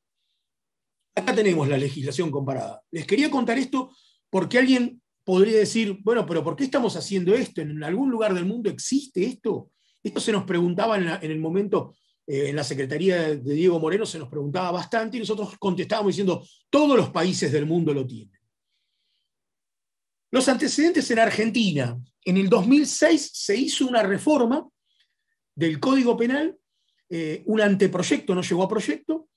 Acá tenemos la legislación comparada. Les quería contar esto porque alguien podría decir, bueno, pero ¿por qué estamos haciendo esto? ¿En algún lugar del mundo existe esto? Esto se nos preguntaba en el momento, en la Secretaría de Diego Moreno se nos preguntaba bastante y nosotros contestábamos diciendo, todos los países del mundo lo tienen. Los antecedentes en Argentina. En el 2006 se hizo una reforma del Código Penal, un anteproyecto, no llegó a proyecto,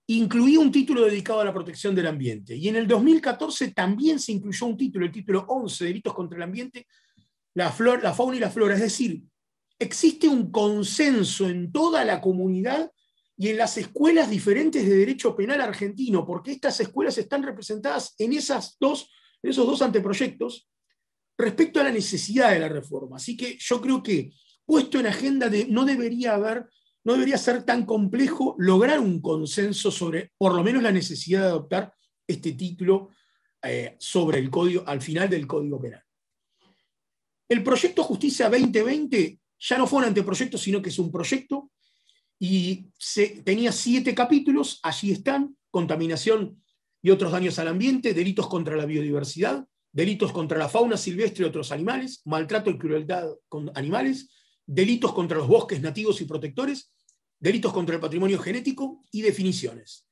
incluía un título dedicado a la protección del ambiente. Y en el 2014 también se incluyó un título, el título 11, Delitos contra el Ambiente, la fauna y la flora. Es decir, existe un consenso en toda la comunidad y en las escuelas diferentes de derecho penal argentino, porque estas escuelas están representadas en esos dos anteproyectos respecto a la necesidad de la reforma. Así que yo creo que, puesto en agenda, no debería ser tan complejo lograr un consenso sobre, por lo menos, la necesidad de adoptar este título sobre el código, al final del Código Penal. El proyecto Justicia 2020 ya no fue un anteproyecto, sino que es un proyecto, y tenía 7 capítulos, allí están: contaminación y otros daños al ambiente, delitos contra la biodiversidad, delitos contra la fauna silvestre y otros animales, maltrato y crueldad con animales, delitos contra los bosques nativos y protectores, delitos contra el patrimonio genético y definiciones.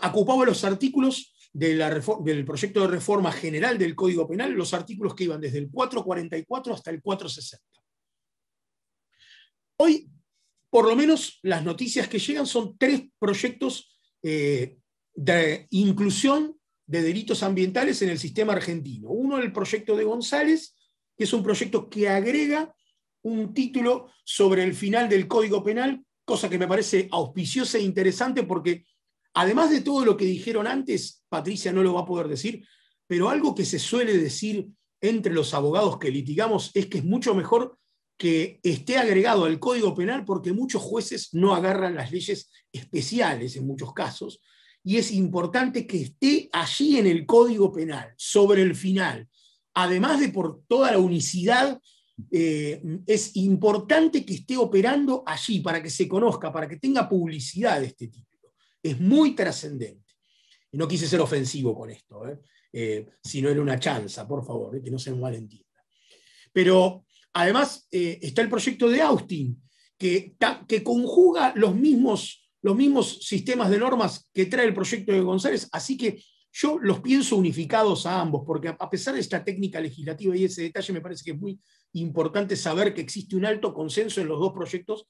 Ocupaba los artículos del proyecto de reforma general del Código Penal, los artículos que iban desde el 444 hasta el 460. Hoy, por lo menos, las noticias que llegan son 3 proyectos de inclusión de delitos ambientales en el sistema argentino. Uno, el proyecto de González, que es un proyecto que agrega un título sobre el final del Código Penal, cosa que me parece auspiciosa e interesante porque, además de todo lo que dijeron antes, Patricia no lo va a poder decir, pero algo que se suele decir entre los abogados que litigamos es que es mucho mejor que esté agregado al Código Penal porque muchos jueces no agarran las leyes especiales en muchos casos, y es importante que esté allí en el Código Penal, sobre el final. Además de por toda la unicidad, es importante que esté operando allí para que se conozca, para que tenga publicidad de este título. Es muy trascendente. Y no quise ser ofensivo con esto, si no era una chanza, por favor, que no se me malentienda. Pero además está el proyecto de Austin, que conjuga los mismos sistemas de normas que trae el proyecto de González, así que yo los pienso unificados a ambos, porque a pesar de esta técnica legislativa y ese detalle, me parece que es muy importante saber que existe un alto consenso en los 2 proyectos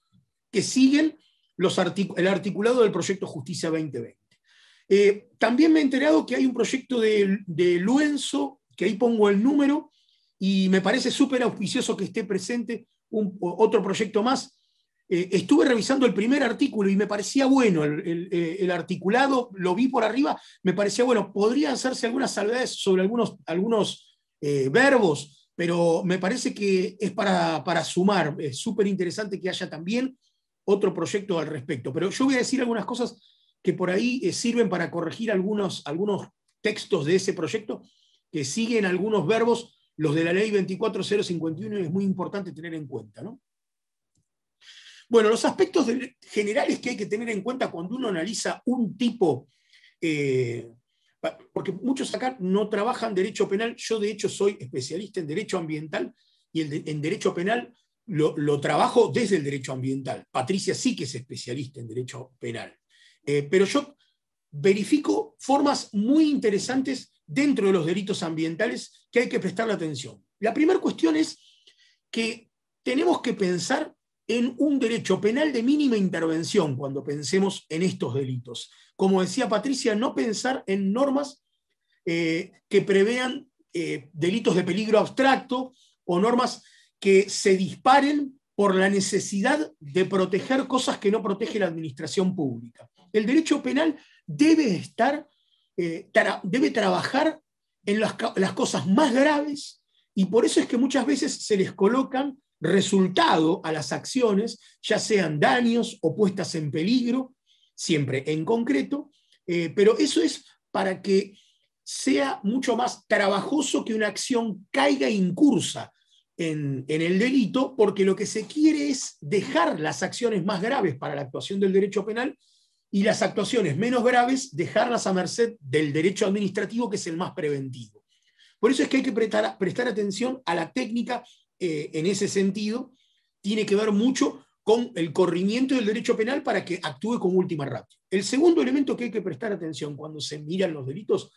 que siguen el articulado del proyecto Justicia 2020. También me he enterado que hay un proyecto de Luenzo, que ahí pongo el número, y me parece súper auspicioso que esté presente otro proyecto más. Estuve revisando el primer artículo y me parecía bueno el articulado, lo vi por arriba, me parecía bueno. Podrían hacerse algunas salvedades sobre algunos verbos, pero me parece que es para sumar. Es súper interesante que haya también otro proyecto al respecto. Pero yo voy a decir algunas cosas que por ahí sirven para corregir algunos textos de ese proyecto, que siguen algunos verbos, los de la ley 24051, y es muy importante tener en cuenta, ¿no? Bueno, los aspectos generales que hay que tener en cuenta cuando uno analiza un tipo, porque muchos acá no trabajan derecho penal. Yo de hecho soy especialista en derecho ambiental y en derecho penal lo trabajo desde el derecho ambiental. Patricia sí que es especialista en derecho penal. Pero yo verifico formas muy interesantes dentro de los delitos ambientales que hay que prestarle atención. La primera cuestión es que tenemos que pensar en un derecho penal de mínima intervención cuando pensemos en estos delitos. Como decía Patricia, no pensar en normas que prevean delitos de peligro abstracto o normas que se disparen por la necesidad de proteger cosas que no protege la administración pública. El derecho penal debe trabajar en las cosas más graves, y por eso es que muchas veces se les colocan resultado a las acciones, ya sean daños o puestas en peligro, siempre en concreto, pero eso es para que sea mucho más trabajoso que una acción caiga incursa, en el delito, porque lo que se quiere es dejar las acciones más graves para la actuación del derecho penal y las actuaciones menos graves dejarlas a merced del derecho administrativo, que es el más preventivo. Por eso es que hay que prestar atención a la técnica en ese sentido. Tiene que ver mucho con el corrimiento del derecho penal para que actúe como última ratio. El segundo elemento que hay que prestar atención cuando se miran los delitos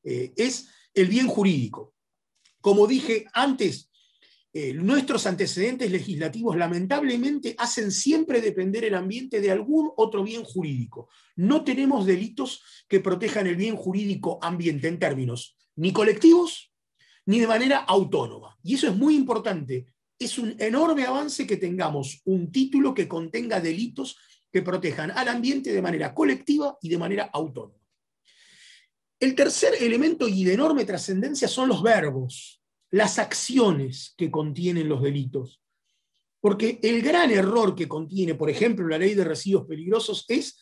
es el bien jurídico. Como dije antes, nuestros antecedentes legislativos lamentablemente hacen siempre depender el ambiente de algún otro bien jurídico. No tenemos delitos que protejan el bien jurídico ambiente en términos ni colectivos ni de manera autónoma. Y eso es muy importante. Es un enorme avance que tengamos un título que contenga delitos que protejan al ambiente de manera colectiva y de manera autónoma. El tercer elemento y de enorme trascendencia son los verbos, las acciones que contienen los delitos. Porque el gran error que contiene, por ejemplo, la ley de residuos peligrosos es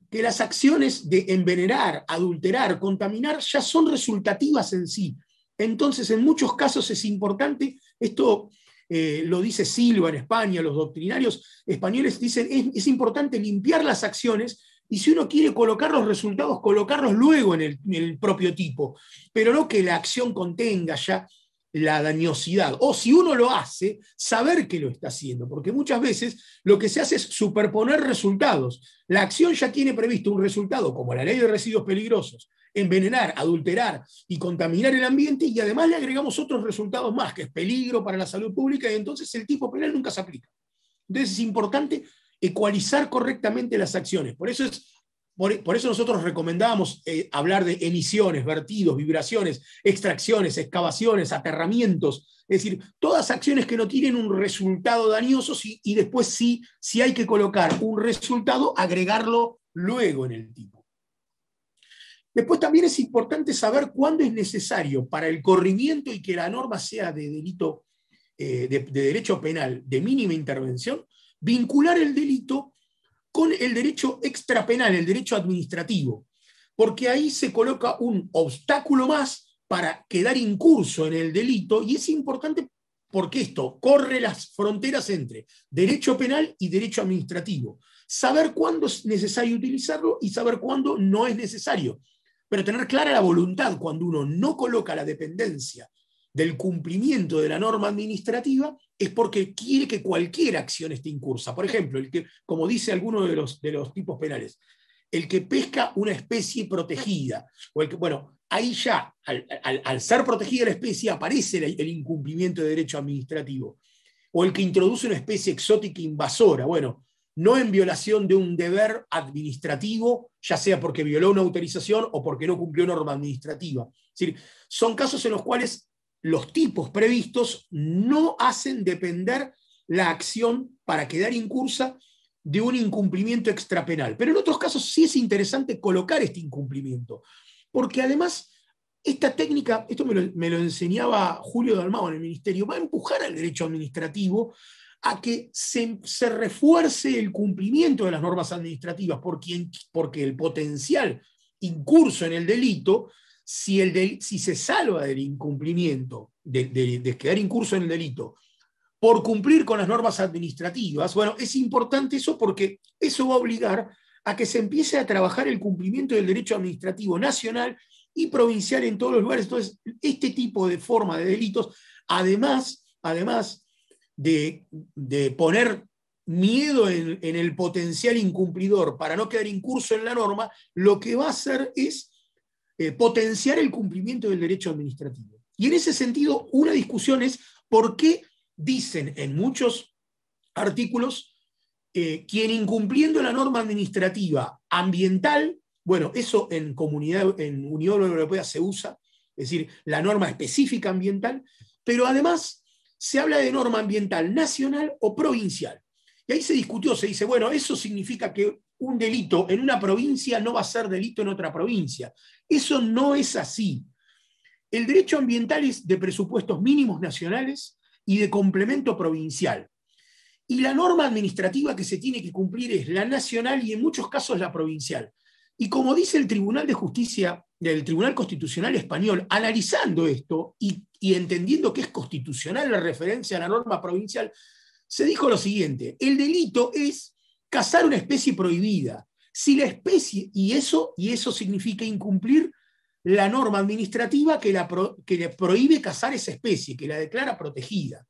que las acciones de envenenar, adulterar, contaminar ya son resultativas en sí. Entonces, en muchos casos es importante, esto lo dice Silva en España, los doctrinarios españoles dicen, es importante limpiar las acciones, y si uno quiere colocar los resultados, colocarlos luego en el propio tipo, pero no que la acción contenga ya la dañosidad. O si uno lo hace, saber que lo está haciendo, porque muchas veces lo que se hace es superponer resultados. La acción ya tiene previsto un resultado, como la ley de residuos peligrosos, envenenar, adulterar y contaminar el ambiente, y además le agregamos otros resultados más, que es peligro para la salud pública, y entonces el tipo penal nunca se aplica. Entonces es importante ecualizar correctamente las acciones. Por eso nosotros recomendábamos hablar de emisiones, vertidos, vibraciones, extracciones, excavaciones, aterramientos, es decir, todas acciones que no tienen un resultado dañoso, y después si hay que colocar un resultado, agregarlo luego en el tipo. Después también es importante saber cuándo es necesario para el corrimiento y que la norma sea de delito, de derecho penal de mínima intervención, vincular el delito con el derecho extrapenal, el derecho administrativo, porque ahí se coloca un obstáculo más para quedar incurso en el delito, y es importante porque esto corre las fronteras entre derecho penal y derecho administrativo. Saber cuándo es necesario utilizarlo y saber cuándo no es necesario, pero tener clara la voluntad cuando uno no coloca la dependencia del cumplimiento de la norma administrativa, es porque quiere que cualquier acción esté incursa. Por ejemplo, como dice alguno de los tipos penales, el que pesca una especie protegida, o ahí ya, al ser protegida la especie, aparece el incumplimiento de derecho administrativo. O el que introduce una especie exótica invasora, no en violación de un deber administrativo, ya sea porque violó una autorización o porque no cumplió norma administrativa. Es decir, son casos en los cuales los tipos previstos no hacen depender la acción para quedar incursa de un incumplimiento extrapenal. Pero en otros casos sí es interesante colocar este incumplimiento, porque además esta técnica, esto me lo enseñaba Julio Dalmau en el Ministerio, va a empujar al derecho administrativo a que se refuerce el cumplimiento de las normas administrativas, porque el potencial incurso en el delito, si se salva del incumplimiento, de quedar incurso en el delito, por cumplir con las normas administrativas, es importante eso, porque eso va a obligar a que se empiece a trabajar el cumplimiento del derecho administrativo nacional y provincial en todos los lugares. Entonces, este tipo de forma de delitos, además de poner miedo en el potencial incumplidor para no quedar incurso en la norma, lo que va a hacer es potenciar el cumplimiento del derecho administrativo. Y en ese sentido, una discusión es por qué dicen en muchos artículos quien incumpliendo la norma administrativa ambiental, eso en Unión Europea se usa, es decir, la norma específica ambiental, pero además se habla de norma ambiental nacional o provincial. Y ahí se discutió, se dice, eso significa que un delito en una provincia no va a ser delito en otra provincia. Eso no es así. El derecho ambiental es de presupuestos mínimos nacionales y de complemento provincial. Y la norma administrativa que se tiene que cumplir es la nacional y en muchos casos la provincial. Y como dice el Tribunal de Justicia del Tribunal Constitucional Español, analizando esto y entendiendo que es constitucional la referencia a la norma provincial, se dijo lo siguiente: el delito es cazar una especie prohibida. Si la especie, y eso significa incumplir la norma administrativa que le prohíbe cazar esa especie, que la declara protegida.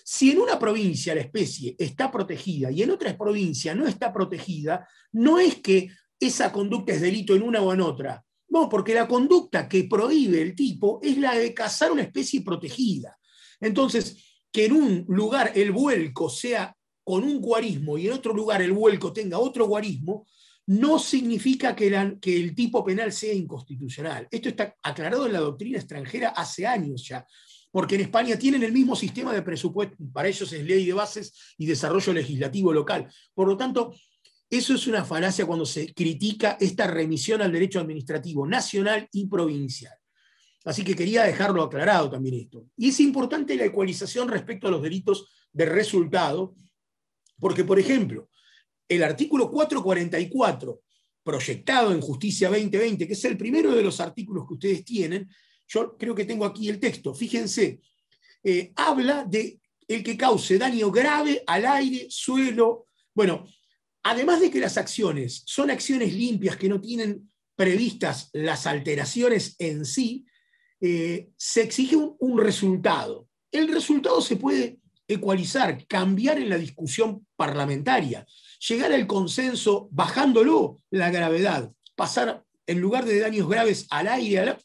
Si en una provincia la especie está protegida y en otra provincia no está protegida, no es que esa conducta es delito en una o en otra. No, porque la conducta que prohíbe el tipo es la de cazar una especie protegida. Entonces, que en un lugar el vuelco sea con un guarismo y en otro lugar el vuelco tenga otro guarismo, no significa que el tipo penal sea inconstitucional. Esto está aclarado en la doctrina extranjera hace años ya, porque en España tienen el mismo sistema de presupuesto, para ellos es ley de bases y desarrollo legislativo local. Por lo tanto, eso es una falacia cuando se critica esta remisión al derecho administrativo nacional y provincial. Así que quería dejarlo aclarado también esto. Y es importante la ecualización respecto a los delitos de resultado, porque, por ejemplo, el artículo 444, proyectado en Justicia 2020, que es el primero de los artículos que ustedes tienen, yo creo que tengo aquí el texto, fíjense, habla de el que cause daño grave al aire, suelo. Bueno, además de que las acciones son acciones limpias que no tienen previstas las alteraciones en sí, se exige un resultado. El resultado se puede ecualizar, cambiar en la discusión parlamentaria, llegar al consenso bajándolo la gravedad, pasar en lugar de daños graves al aire,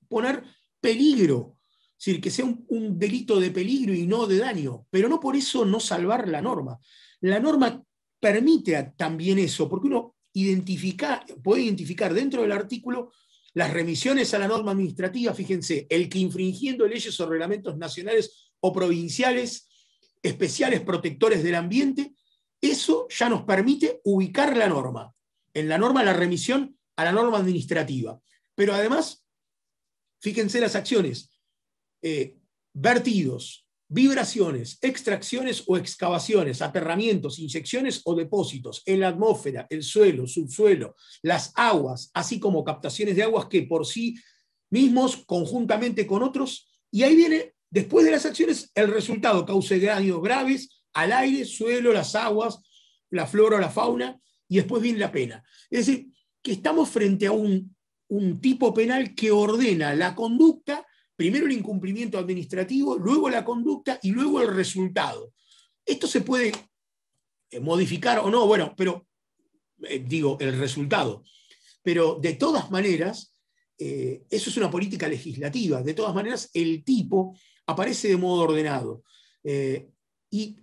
poner peligro, es decir, que sea un delito de peligro y no de daño, pero no por eso no salvar la norma. La norma permite también eso, porque uno puede identificar dentro del artículo las remisiones a la norma administrativa. Fíjense, el que infringiendo leyes o reglamentos nacionales o provinciales especiales protectores del ambiente, eso ya nos permite ubicar la norma. En la norma la remisión a la norma administrativa. Pero además, fíjense las acciones, vertidos, vibraciones, extracciones o excavaciones, aterramientos, inyecciones o depósitos en la atmósfera, el suelo, subsuelo, las aguas, así como captaciones de aguas que por sí mismos, conjuntamente con otros, y ahí viene, después de las acciones, el resultado: cause daños graves al aire, suelo, las aguas, la flora o la fauna, y después viene la pena. Es decir, que estamos frente a un tipo penal que ordena la conducta, primero el incumplimiento administrativo, luego la conducta y luego el resultado. Esto se puede modificar o no, bueno, pero digo, el resultado. Pero de todas maneras, eso es una política legislativa. De todas maneras, el tipo aparece de modo ordenado. Y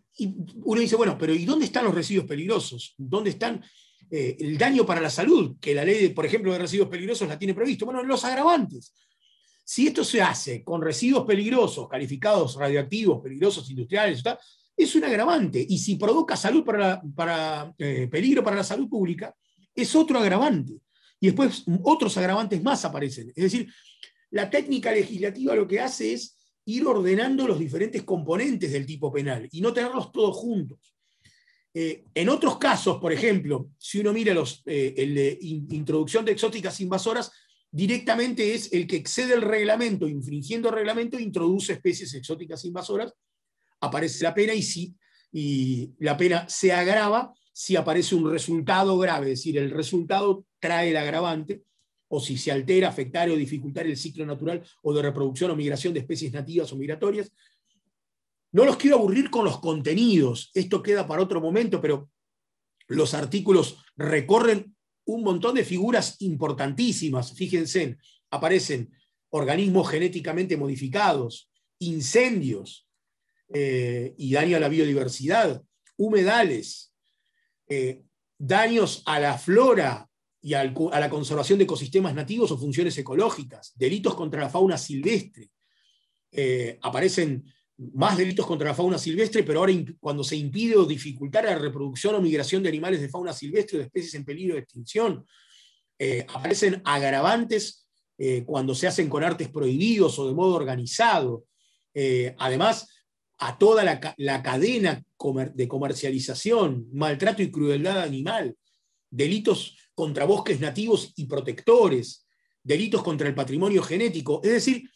uno dice, bueno, pero ¿y dónde están los residuos peligrosos? ¿Dónde están el daño para la salud? Que la ley, por ejemplo, de residuos peligrosos la tiene previsto. Bueno, los agravantes. Si esto se hace con residuos peligrosos, calificados radioactivos, peligrosos, industriales, es un agravante. Y si provoca peligro para la salud pública, es otro agravante. Y después otros agravantes más aparecen. Es decir, la técnica legislativa lo que hace es ir ordenando los diferentes componentes del tipo penal y no tenerlos todos juntos. En otros casos, por ejemplo, si uno mira el de introducción de exóticas invasoras, directamente es el que excede el reglamento, infringiendo el reglamento, introduce especies exóticas invasoras, aparece la pena, y la pena se agrava si aparece un resultado grave, es decir, el resultado trae el agravante, o si se altera, afectar o dificultar el ciclo natural o de reproducción o migración de especies nativas o migratorias. No los quiero aburrir con los contenidos, esto queda para otro momento, pero los artículos recorren un montón de figuras importantísimas. Fíjense, aparecen organismos genéticamente modificados, incendios y daño a la biodiversidad, humedales, daños a la flora y a la conservación de ecosistemas nativos o funciones ecológicas, delitos contra la fauna silvestre. Aparecen más delitos contra la fauna silvestre, pero ahora cuando se impide o dificultar la reproducción o migración de animales de fauna silvestre o de especies en peligro de extinción. Aparecen agravantes cuando se hacen con artes prohibidos o de modo organizado. Además, a toda la cadena de comercialización, maltrato y crueldad animal, delitos contra bosques nativos y protectores, delitos contra el patrimonio genético. Es decir,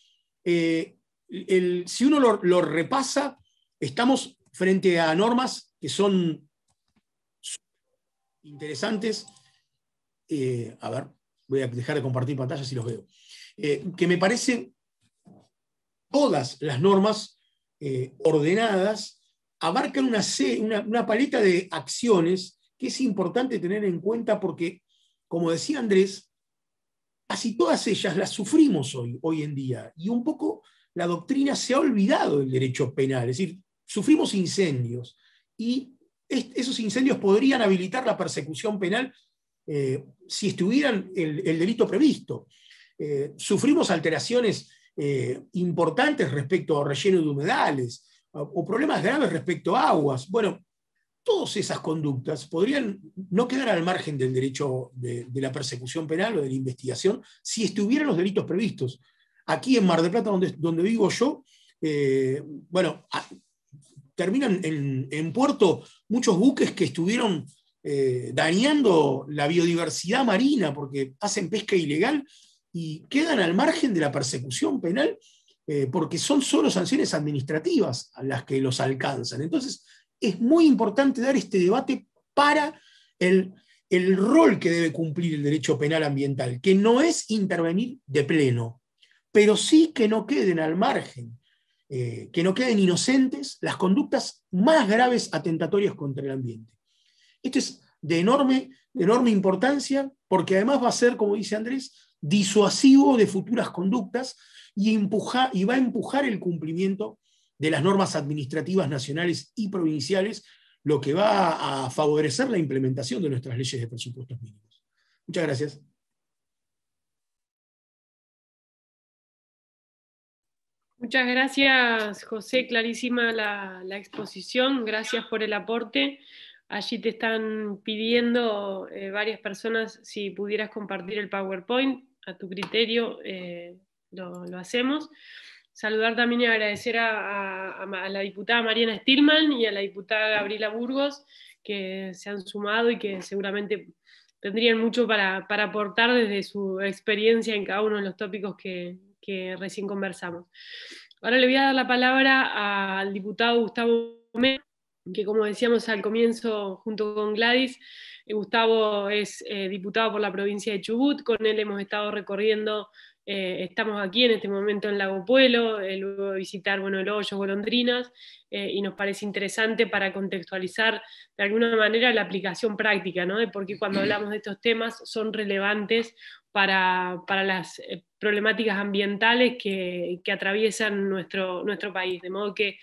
si uno lo repasa, estamos frente a normas que son interesantes. A ver, voy a dejar de compartir pantalla si los veo. Que me parece todas las normas ordenadas abarcan una paleta de acciones que es importante tener en cuenta porque, como decía Andrés, casi todas ellas las sufrimos hoy en día, y un poco la doctrina se ha olvidado del derecho penal, es decir, sufrimos incendios, y esos incendios podrían habilitar la persecución penal si estuvieran el delito previsto. Sufrimos alteraciones importantes respecto a relleno de humedales, o problemas graves respecto a aguas. Bueno, todas esas conductas podrían no quedar al margen del derecho de la persecución penal o de la investigación si estuvieran los delitos previstos. Aquí en Mar del Plata, donde vivo yo, bueno, terminan en puerto muchos buques que estuvieron dañando la biodiversidad marina porque hacen pesca ilegal y quedan al margen de la persecución penal porque son solo sanciones administrativas a las que los alcanzan. Entonces, es muy importante dar este debate para el rol que debe cumplir el derecho penal ambiental, que no es intervenir de pleno, pero sí que no queden al margen, que no queden inocentes las conductas más graves atentatorias contra el ambiente. Esto es de enorme importancia, porque además va a ser, como dice Andrés, disuasivo de futuras conductas y va a empujar el cumplimiento de las normas administrativas nacionales y provinciales, lo que va a favorecer la implementación de nuestras leyes de presupuestos mínimos. Muchas gracias.
Muchas gracias, José, clarísima la exposición, gracias por el aporte. Allí te están pidiendo varias personas si pudieras compartir el PowerPoint, a tu criterio lo hacemos. Saludar también y agradecer a la diputada Mariana Stillman y a la diputada Gabriela Burgos, que se han sumado y que seguramente tendrían mucho para aportar desde su experiencia en cada uno de los tópicos que recién conversamos. Ahora le voy a dar la palabra al diputado Gustavo Mena, que como decíamos al comienzo junto con Gladys, Gustavo es diputado por la provincia de Chubut, con él hemos estado recorriendo, estamos aquí en este momento en Lago Puelo, luego de visitar El Hoyo, Golondrinas, y nos parece interesante para contextualizar de alguna manera la aplicación práctica, ¿no? De por qué cuando hablamos de estos temas son relevantes para las problemáticas ambientales que atraviesan nuestro país. De modo que,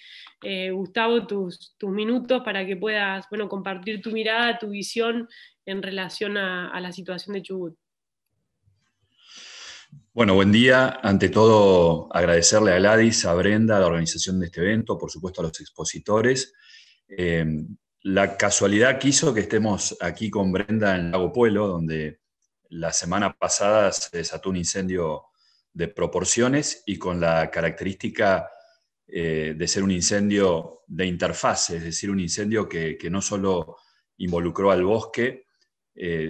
Gustavo, tus minutos para que puedas compartir tu mirada, tu visión en relación a la situación de Chubut.
Bueno, buen día. Ante todo, agradecerle a Gladys, a Brenda, la organización de este evento, por supuesto a los expositores. La casualidad quiso que estemos aquí con Brenda en Lago Puelo, donde la semana pasada se desató un incendio de proporciones y con la característica de ser un incendio de interfase, es decir, un incendio que no solo involucró al bosque,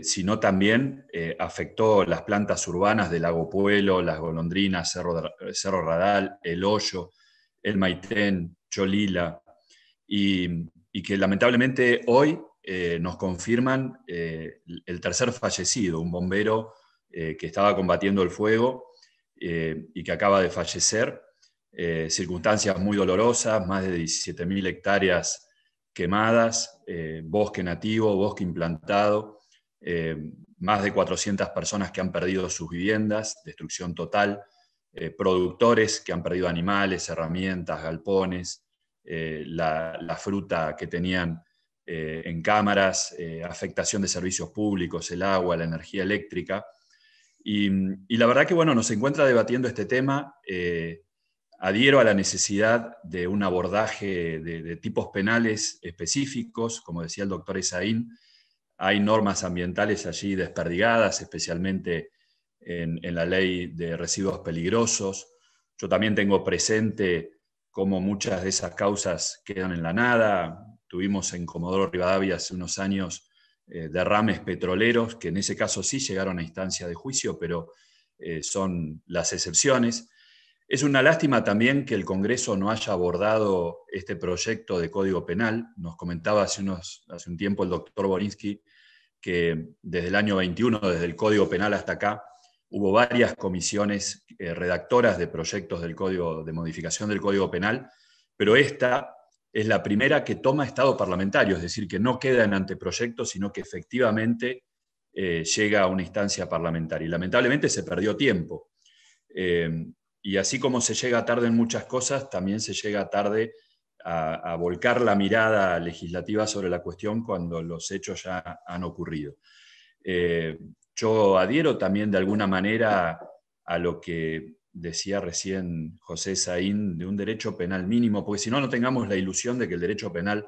sino también afectó las plantas urbanas de Lago Puelo, Las Golondrinas, Cerro Radal, El Hoyo, El Maitén, Cholila, y que lamentablemente hoy nos confirman el tercer fallecido, un bombero que estaba combatiendo el fuego y que acaba de fallecer. Circunstancias muy dolorosas, más de 17.000 hectáreas quemadas, bosque nativo, bosque implantado, más de 400 personas que han perdido sus viviendas, destrucción total, productores que han perdido animales, herramientas, galpones, la fruta que tenían en cámaras, afectación de servicios públicos, el agua, la energía eléctrica. Y la verdad que nos encuentra debatiendo este tema. Adhiero a la necesidad de un abordaje de tipos penales específicos, como decía el doctor Esaín. Hay normas ambientales allí desperdigadas, especialmente en la ley de residuos peligrosos. Yo también tengo presente cómo muchas de esas causas quedan en la nada. Tuvimos en Comodoro Rivadavia hace unos años derrames petroleros, que en ese caso sí llegaron a instancia de juicio, pero son las excepciones. Es una lástima también que el Congreso no haya abordado este proyecto de Código Penal. Nos comentaba hace un tiempo el doctor Borinsky que desde el año 21, desde el Código Penal hasta acá, hubo varias comisiones redactoras de proyectos de modificación del Código Penal, pero esta es la primera que toma estado parlamentario, es decir, que no queda en anteproyecto, sino que efectivamente llega a una instancia parlamentaria. Y lamentablemente se perdió tiempo. Y así como se llega tarde en muchas cosas, también se llega tarde a volcar la mirada legislativa sobre la cuestión cuando los hechos ya han ocurrido. Yo adhiero también de alguna manera a lo que decía recién José Saín de un derecho penal mínimo, porque si no, no tengamos la ilusión de que el derecho penal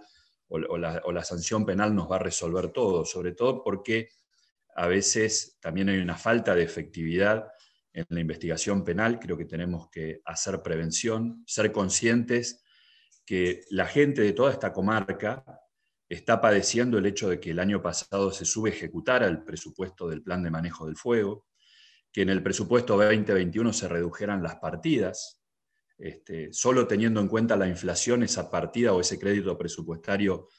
o la sanción penal nos va a resolver todo, sobre todo porque a veces también hay una falta de efectividad en la investigación penal. Creo que tenemos que hacer prevención, ser conscientes que la gente de toda esta comarca está padeciendo el hecho de que el año pasado se subejecutara el presupuesto del Plan de Manejo del Fuego, que en el presupuesto 2021 se redujeran las partidas, solo teniendo en cuenta la inflación, esa partida o ese crédito presupuestario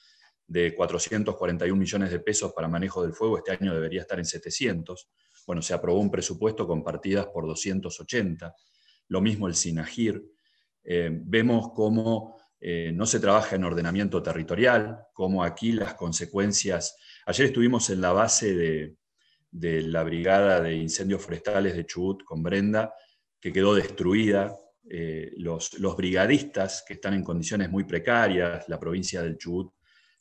de 441 millones de pesos para manejo del fuego, este año debería estar en 700. Bueno, se aprobó un presupuesto con partidas por 280, lo mismo el SINAGIR. Vemos cómo no se trabaja en ordenamiento territorial, cómo aquí las consecuencias... Ayer estuvimos en la base de la Brigada de Incendios Forestales de Chubut con Brenda, que quedó destruida. Los brigadistas que están en condiciones muy precarias, la provincia del Chubut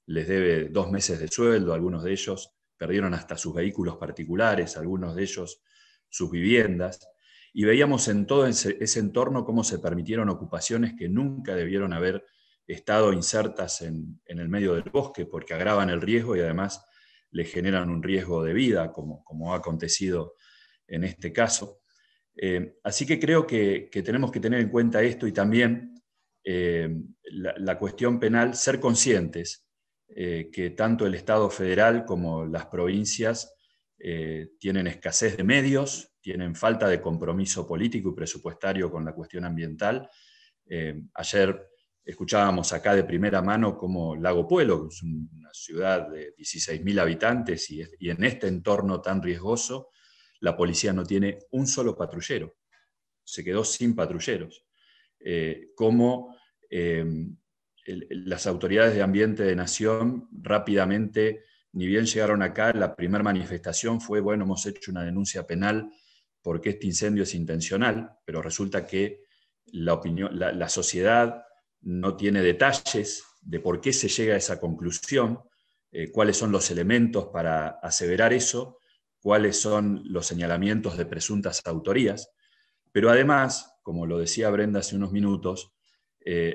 les debe 2 meses de sueldo, algunos de ellos perdieron hasta sus vehículos particulares, algunos de ellos sus viviendas, y veíamos en todo ese entorno cómo se permitieron ocupaciones que nunca debieron haber estado insertas en el medio del bosque, porque agravan el riesgo y además le generan un riesgo de vida, como ha acontecido en este caso. Así que creo que tenemos que tener en cuenta esto y también la cuestión penal, ser conscientes que tanto el Estado federal como las provincias tienen escasez de medios, tienen falta de compromiso político y presupuestario con la cuestión ambiental. Ayer escuchábamos acá de primera mano cómo Lago Puelo, que es una ciudad de 16.000 habitantes y en este entorno tan riesgoso, la policía no tiene un solo patrullero, se quedó sin patrulleros. Cómo las autoridades de ambiente de Nación rápidamente, ni bien llegaron acá, la primera manifestación fue, bueno, hemos hecho una denuncia penal porque este incendio es intencional, pero resulta que la sociedad no tiene detalles de por qué se llega a esa conclusión, cuáles son los elementos para aseverar eso, cuáles son los señalamientos de presuntas autorías. Pero además, como lo decía Brenda hace unos minutos,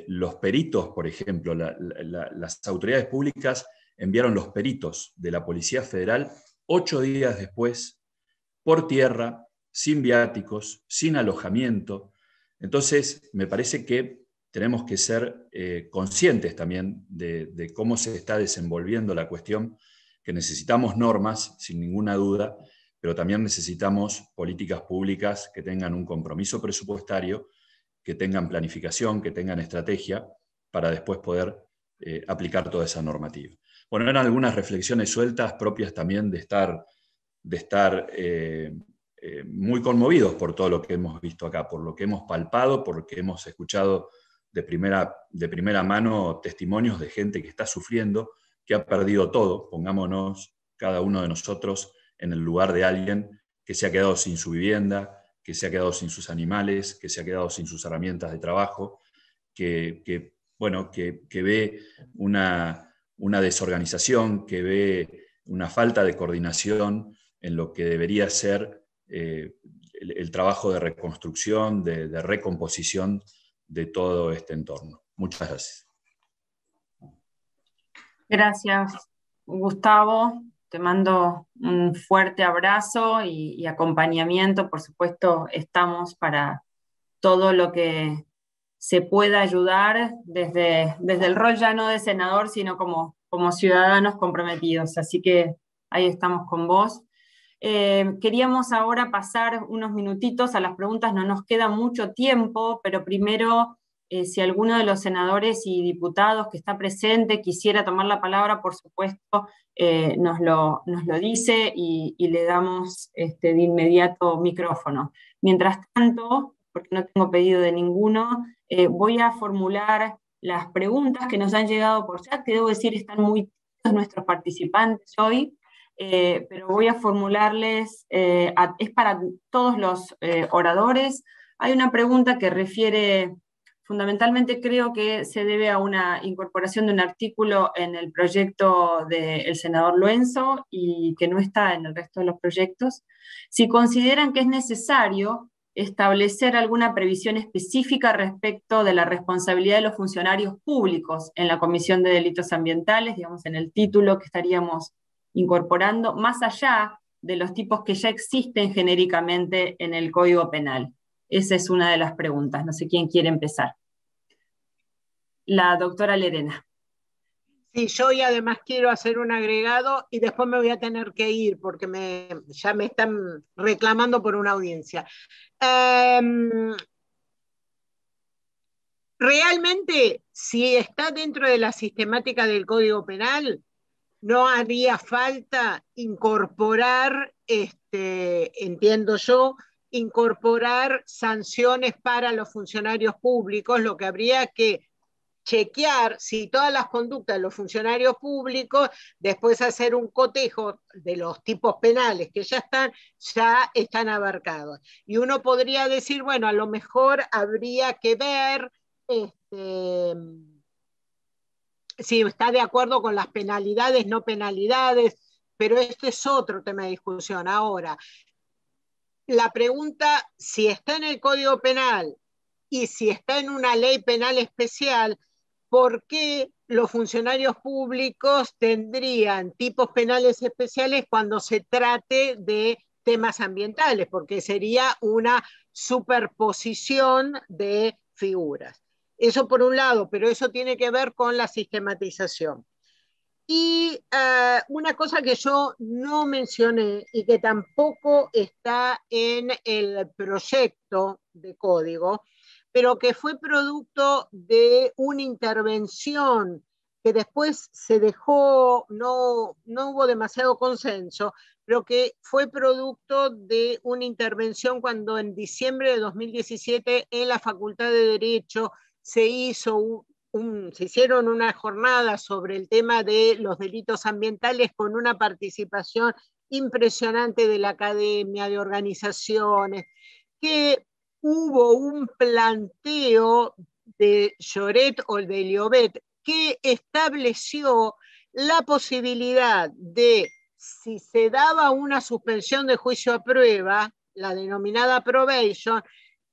los peritos, por ejemplo, las autoridades públicas enviaron los peritos de la Policía Federal 8 días después, por tierra, sin viáticos, sin alojamiento. Entonces, me parece que tenemos que ser conscientes también de cómo se está desenvolviendo la cuestión, que necesitamos normas, sin ninguna duda, pero también necesitamos políticas públicas que tengan un compromiso presupuestario, que tengan planificación, que tengan estrategia, para después poder aplicar toda esa normativa. Bueno, eran algunas reflexiones sueltas propias también de estar muy conmovidos por todo lo que hemos visto acá, por lo que hemos palpado, por lo que hemos escuchado de primera mano testimonios de gente que está sufriendo, que ha perdido todo. Pongámonos cada uno de nosotros en el lugar de alguien que se ha quedado sin su vivienda, que se ha quedado sin sus animales, que se ha quedado sin sus herramientas de trabajo, que ve una desorganización, que ve una falta de coordinación en lo que debería ser el trabajo de reconstrucción, de recomposición de todo este entorno. Muchas gracias.
Gracias, Gustavo. Te mando un fuerte abrazo y acompañamiento. Por supuesto, estamos para todo lo que se pueda ayudar desde el rol ya no de senador, sino como ciudadanos comprometidos. Así que ahí estamos con vos. Queríamos ahora pasar unos minutitos a las preguntas, no nos queda mucho tiempo, pero primero, si alguno de los senadores y diputados que está presente quisiera tomar la palabra, por supuesto, nos lo dice y le damos de inmediato micrófono. Mientras tanto, porque no tengo pedido de ninguno, voy a formular las preguntas que nos han llegado por chat, que debo decir están muy todos nuestros participantes hoy, pero voy a formularles, es para todos los oradores. Hay una pregunta que refiere, fundamentalmente creo que se debe a una incorporación de un artículo en el proyecto del senador Loenzo y que no está en el resto de los proyectos. Si consideran que es necesario establecer alguna previsión específica respecto de la responsabilidad de los funcionarios públicos en la Comisión de Delitos Ambientales, digamos en el título que estaríamos incorporando, más allá de los tipos que ya existen genéricamente en el Código Penal. Esa es una de las preguntas. No sé quién quiere empezar. La doctora Lerena.
Sí, yo y además quiero hacer un agregado y después me voy a tener que ir porque ya me están reclamando por una audiencia. Realmente, si está dentro de la sistemática del Código Penal, no haría falta incorporar, entiendo yo, incorporar sanciones para los funcionarios públicos. Lo que habría que chequear si todas las conductas de los funcionarios públicos, después hacer un cotejo de los tipos penales que ya están abarcados. Y uno podría decir, bueno, a lo mejor habría que ver si está de acuerdo con las penalidades, no penalidades, pero este es otro tema de discusión. Ahora, la pregunta, si está en el Código Penal y si está en una ley penal especial, ¿por qué los funcionarios públicos tendrían tipos penales especiales cuando se trate de temas ambientales? Porque sería una superposición de figuras. Eso por un lado, pero eso tiene que ver con la sistematización. Y una cosa que yo no mencioné y que tampoco está en el proyecto de código, pero que fue producto de una intervención que después se dejó, no hubo demasiado consenso, pero que fue producto de una intervención cuando en diciembre de 2017 en la Facultad de Derecho se hicieron una jornada sobre el tema de los delitos ambientales con una participación impresionante de la academia, de organizaciones, que hubo un planteo de Lloret o de Llobet que estableció la posibilidad de, si se daba una suspensión de juicio a prueba, la denominada probation,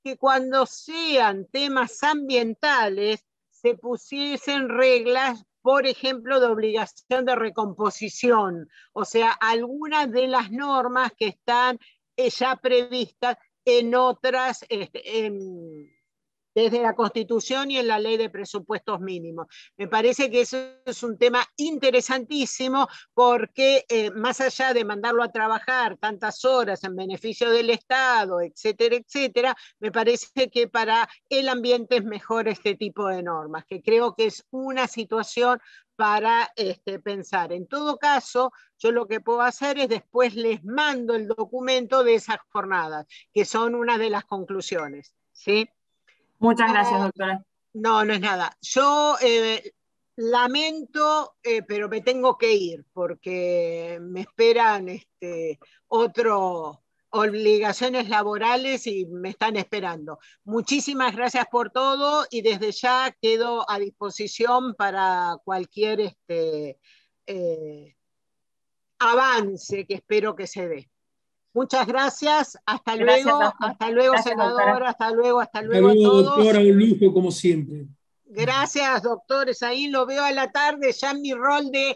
que cuando sean temas ambientales se pusiesen reglas, por ejemplo, de obligación de recomposición, o sea, algunas de las normas que están ya previstas en otras, desde la Constitución y en la Ley de Presupuestos Mínimos. Me parece que eso es un tema interesantísimo porque más allá de mandarlo a trabajar tantas horas en beneficio del Estado, etcétera, etcétera, me parece que para el ambiente es mejor este tipo de normas, que creo que es una situación para pensar. En todo caso, yo lo que puedo hacer es después les mando el documento de esas jornadas, que son una de las conclusiones, ¿sí?
Muchas gracias, doctora.
No es nada. Yo lamento, pero me tengo que ir porque me esperan otras obligaciones laborales y me están esperando. Muchísimas gracias por todo y desde ya quedo a disposición para cualquier avance que espero que se dé. Muchas gracias, hasta luego,
gracias,
senadora,
doctora.
hasta luego a todos.
Doctora, un lujo como siempre.
Gracias, doctores, ahí lo veo a la tarde, ya en mi rol de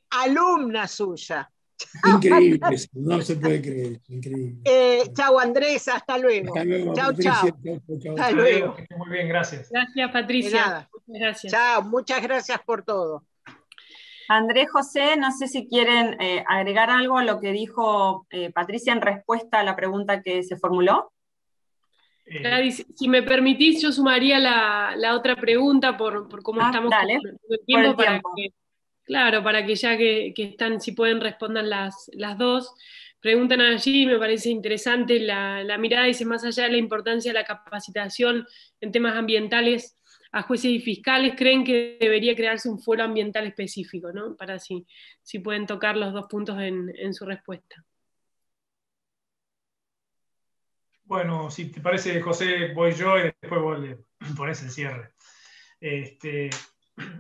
alumna suya.
Increíble, no se puede creer, increíble.
Chau Andrés, hasta luego. Chau.
Hasta luego, que esté muy bien, gracias.
Gracias, Patricia.
De nada.
Muchas gracias.
Chao, muchas gracias por todo.
Andrés, José, no sé si quieren agregar algo a lo que dijo Patricia en respuesta a la pregunta que se formuló.
Gladys, si me permitís, yo sumaría la otra pregunta por cómo estamos
dale,
con el tiempo,
por el tiempo.
Claro, para que ya que están, si pueden responder las dos. Preguntan allí, me parece interesante la mirada, dice, más allá de la importancia de la capacitación en temas ambientales a jueces y fiscales, creen que debería crearse un foro ambiental específico, ¿no? Para si pueden tocar los dos puntos en su respuesta.
Bueno, si te parece, José, voy yo y después vos le ponés el cierre.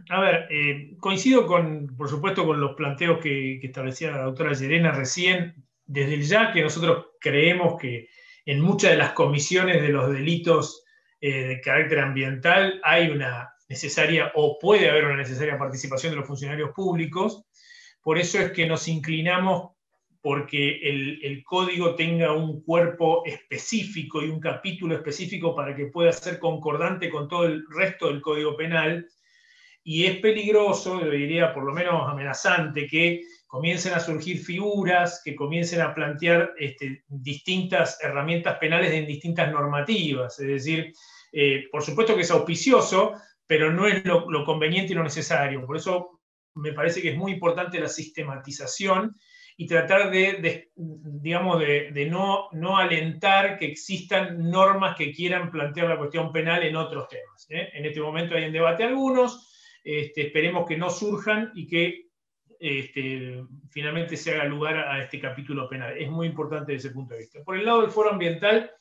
A ver, coincido por supuesto, con los planteos que establecía la doctora Llerena recién, desde el ya que nosotros creemos que en muchas de las comisiones de los delitos de carácter ambiental hay una necesaria, o puede haber una necesaria participación de los funcionarios públicos. Por eso es que nos inclinamos porque el código tenga un cuerpo específico y un capítulo específico para que pueda ser concordante con todo el resto del Código Penal. Y es peligroso, yo diría por lo menos amenazante, que comiencen a surgir figuras, que comiencen a plantear distintas herramientas penales en distintas normativas. Es decir, por supuesto que es auspicioso, pero no es lo conveniente y lo necesario. Por eso me parece que es muy importante la sistematización y tratar de no alentar que existan normas que quieran plantear la cuestión penal en otros temas. En este momento hay en debate algunos, esperemos que no surjan y que finalmente se haga lugar a este capítulo penal. Es muy importante desde ese punto de vista. Por el lado del foro ambiental,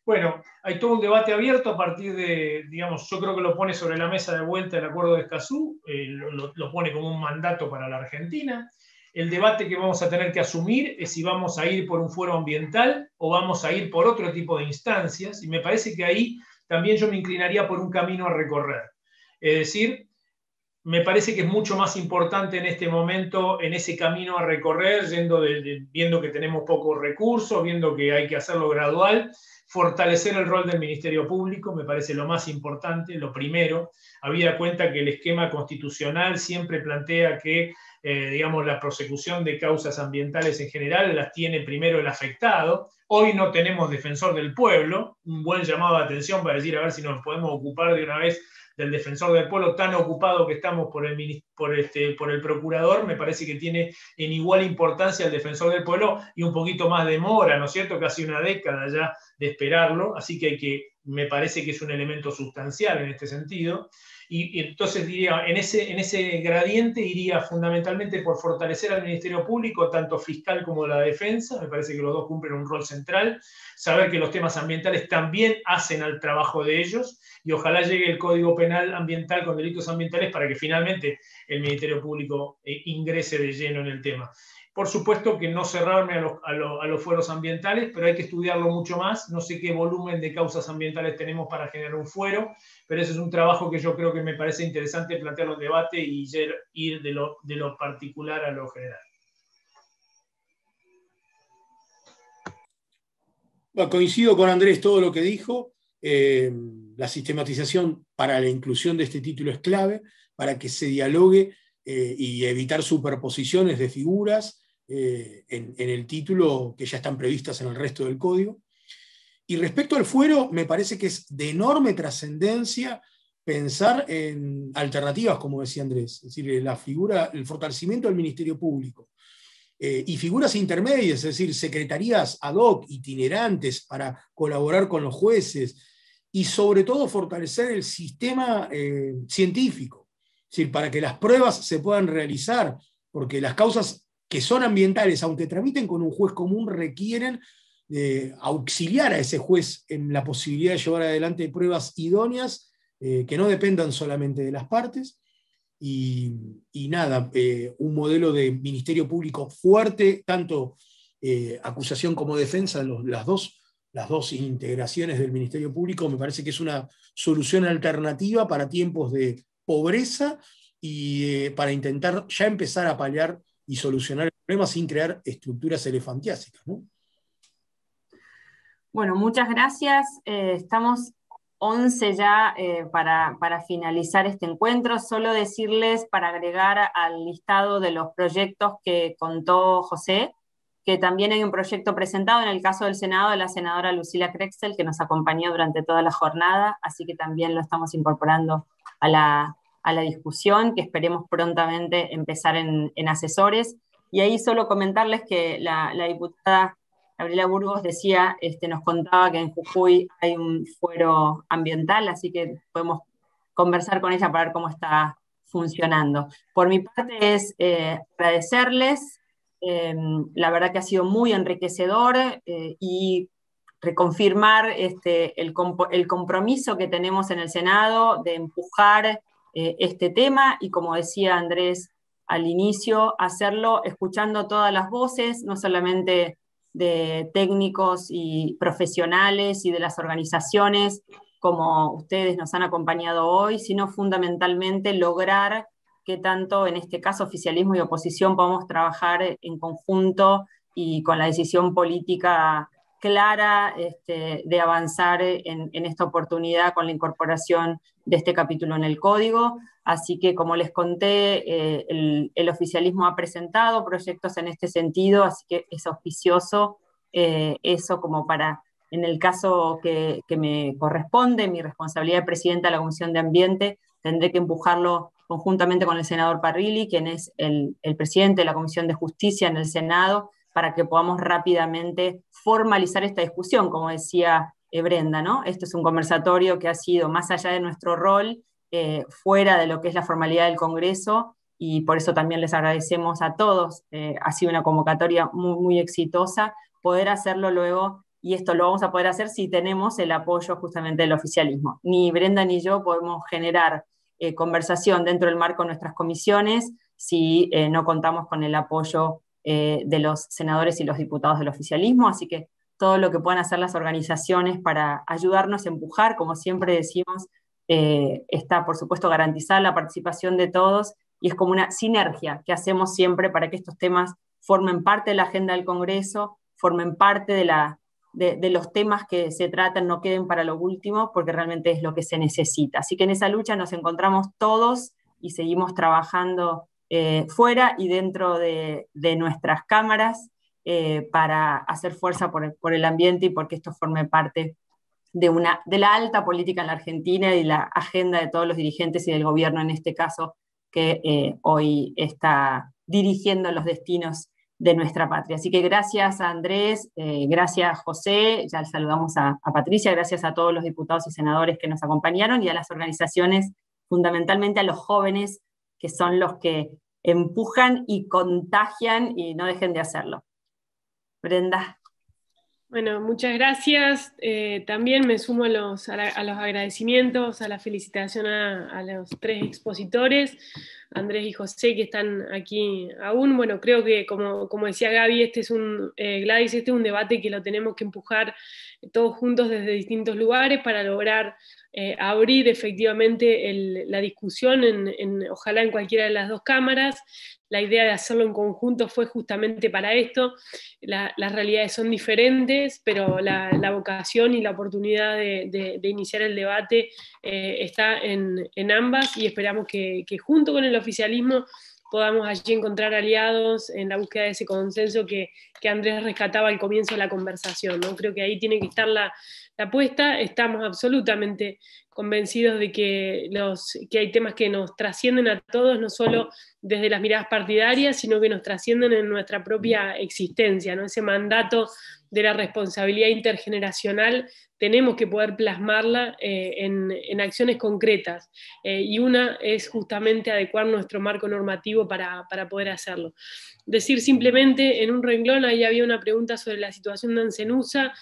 bueno, hay todo un debate abierto a partir de, yo creo que lo pone sobre la mesa de vuelta el acuerdo de Escazú, lo pone como un mandato para la Argentina. El debate que vamos a tener que asumir es si vamos a ir por un foro ambiental o vamos a ir por otro tipo de instancias, y me parece que ahí también yo me inclinaría por un camino a recorrer. Es decir, me parece que es mucho más importante en este momento, en ese camino a recorrer, viendo que tenemos pocos recursos, viendo que hay que hacerlo gradual, fortalecer el rol del Ministerio Público, me parece lo más importante, lo primero, habida cuenta que el esquema constitucional siempre plantea que la prosecución de causas ambientales en general las tiene primero el afectado. Hoy no tenemos defensor del pueblo, un buen llamado de atención para decir a ver si nos podemos ocupar de una vez del defensor del pueblo, tan ocupado que estamos por el procurador. Me parece que tiene en igual importancia el defensor del pueblo y un poquito más de mora, ¿no es cierto? Casi una década ya de esperarlo, así que me parece que es un elemento sustancial en este sentido. Y entonces diría, en ese gradiente iría fundamentalmente por fortalecer al Ministerio Público, tanto fiscal como de la defensa. Me parece que los dos cumplen un rol central. Saber que los temas ambientales también hacen al trabajo de ellos, y ojalá llegue el Código Penal ambiental con delitos ambientales para que finalmente el Ministerio Público ingrese de lleno en el tema. Por supuesto que no cerrarme a los fueros ambientales, pero hay que estudiarlo mucho más. No sé qué volumen de causas ambientales tenemos para generar un fuero, pero ese es un trabajo que yo creo que me parece interesante plantearlo en debate y ir de lo particular a lo general.
Bueno, coincido con Andrés todo lo que dijo. La sistematización para la inclusión de este título es clave, para que se dialogue y evitar superposiciones de figuras en el título que ya están previstas en el resto del código. Y respecto al fuero, me parece que es de enorme trascendencia pensar en alternativas, como decía Andrés, es decir, el fortalecimiento del Ministerio Público. Y figuras intermedias, es decir, secretarías ad hoc, itinerantes, para colaborar con los jueces, y sobre todo fortalecer el sistema científico, es decir, para que las pruebas se puedan realizar, porque las causas que son ambientales, aunque tramiten con un juez común, requieren auxiliar a ese juez en la posibilidad de llevar adelante pruebas idóneas que no dependan solamente de las partes. Y nada, un modelo de Ministerio Público fuerte, tanto acusación como defensa, las dos integraciones del Ministerio Público, me parece que es una solución alternativa para tiempos de pobreza y para intentar ya empezar a paliar y solucionar el problema sin crear estructuras elefantiásicas, ¿no?
Bueno, muchas gracias. Estamos 11 ya para finalizar este encuentro. Solo decirles, para agregar al listado de los proyectos que contó José, que también hay un proyecto presentado en el caso del Senado de la senadora Lucila Krexel, que nos acompañó durante toda la jornada, así que también lo estamos incorporando a la discusión, que esperemos prontamente empezar en asesores. Y ahí solo comentarles que la diputada Gabriela Burgos decía, nos contaba que en Jujuy hay un fuero ambiental, así que podemos conversar con ella para ver cómo está funcionando. Por mi parte es agradecerles, la verdad que ha sido muy enriquecedor y reconfirmar el compromiso que tenemos en el Senado de empujar este tema y, como decía Andrés al inicio, hacerlo escuchando todas las voces, no solamente de técnicos y profesionales y de las organizaciones como ustedes nos han acompañado hoy, sino fundamentalmente lograr que tanto en este caso oficialismo y oposición podamos trabajar en conjunto y con la decisión política clara de avanzar en esta oportunidad con la incorporación de este capítulo en el Código. Así que, como les conté, el oficialismo ha presentado proyectos en este sentido, así que es auspicioso eso como para, en el caso que me corresponde, mi responsabilidad de presidenta de la Comisión de Ambiente, tendré que empujarlo conjuntamente con el senador Parrilli, quien es el presidente de la Comisión de Justicia en el Senado, para que podamos rápidamente formalizar esta discusión, como decía Brenda, ¿no? Esto es un conversatorio que ha sido más allá de nuestro rol, fuera de lo que es la formalidad del Congreso, y por eso también les agradecemos a todos. Ha sido una convocatoria muy, muy exitosa, poder hacerlo luego, y esto lo vamos a poder hacer si tenemos el apoyo justamente del oficialismo. Ni Brenda ni yo podemos generar conversación dentro del marco de nuestras comisiones si no contamos con el apoyo de los senadores y los diputados del oficialismo, así que todo lo que puedan hacer las organizaciones para ayudarnos a empujar, como siempre decimos, está por supuesto garantizada la participación de todos, y es como una sinergia que hacemos siempre para que estos temas formen parte de la agenda del Congreso, formen parte de los temas que se tratan, no queden para lo último, porque realmente es lo que se necesita. Así que en esa lucha nos encontramos todos y seguimos trabajando fuera y dentro de nuestras cámaras para hacer fuerza por el ambiente y porque esto forme parte de la alta política en la Argentina y la agenda de todos los dirigentes y del gobierno en este caso, que hoy está dirigiendo los destinos de nuestra patria. Así que gracias a Andrés, gracias José, ya saludamos a Patricia, gracias a todos los diputados y senadores que nos acompañaron y a las organizaciones, fundamentalmente a los jóvenes, que son los que empujan y contagian y no dejen de hacerlo. Brenda.
Bueno, muchas gracias. También me sumo a los agradecimientos, a la felicitación a los tres expositores, Andrés y José, que están aquí aún. Bueno, creo que, como decía Gaby, Gladys, este es un debate que lo tenemos que empujar todos juntos desde distintos lugares para lograr abrir efectivamente la discusión, ojalá en cualquiera de las dos cámaras. La idea de hacerlo en conjunto fue justamente para esto. Las realidades son diferentes, pero la vocación y la oportunidad de iniciar el debate está en ambas, y esperamos que junto con el oficialismo podamos allí encontrar aliados en la búsqueda de ese consenso que Andrés rescataba al comienzo de la conversación, ¿no? Creo que ahí tiene que estar la apuesta. Estamos absolutamente convencidos de que hay temas que nos trascienden a todos, no solo desde las miradas partidarias, sino que nos trascienden en nuestra propia existencia, ¿no? Ese mandato de la responsabilidad intergeneracional tenemos que poder plasmarla en acciones concretas, y una es justamente adecuar nuestro marco normativo para poder hacerlo. Decir simplemente en un renglón, ahí había una pregunta sobre la situación de Ancenusa,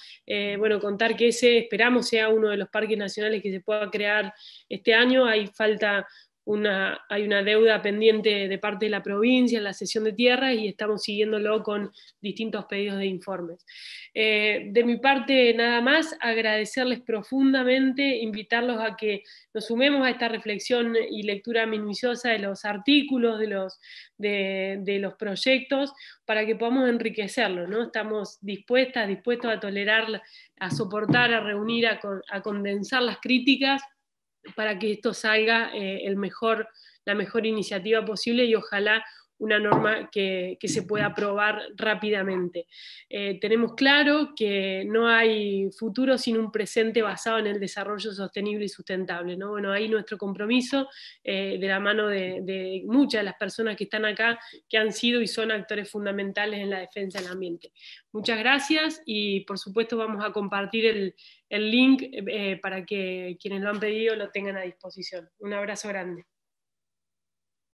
bueno, contar que ese esperamos sea uno de los parques nacionales que se pueda crear este año. Hay falta hay una deuda pendiente de parte de la provincia en la cesión de tierras y estamos siguiéndolo con distintos pedidos de informes. De mi parte nada más, agradecerles profundamente, invitarlos a que nos sumemos a esta reflexión y lectura minuciosa de los artículos, de los proyectos, para que podamos enriquecerlos, ¿no? Estamos dispuestos a tolerar, a soportar, a reunir, a condensar las críticas para que esto salga la mejor iniciativa posible y ojalá una norma que se pueda aprobar rápidamente. Tenemos claro que no hay futuro sin un presente basado en el desarrollo sostenible y sustentable, ¿no? Bueno, ahí nuestro compromiso, de la mano de muchas de las personas que están acá, que han sido y son actores fundamentales en la defensa del ambiente. Muchas gracias y por supuesto vamos a compartir el link para que quienes lo han pedido lo tengan a disposición. Un abrazo grande.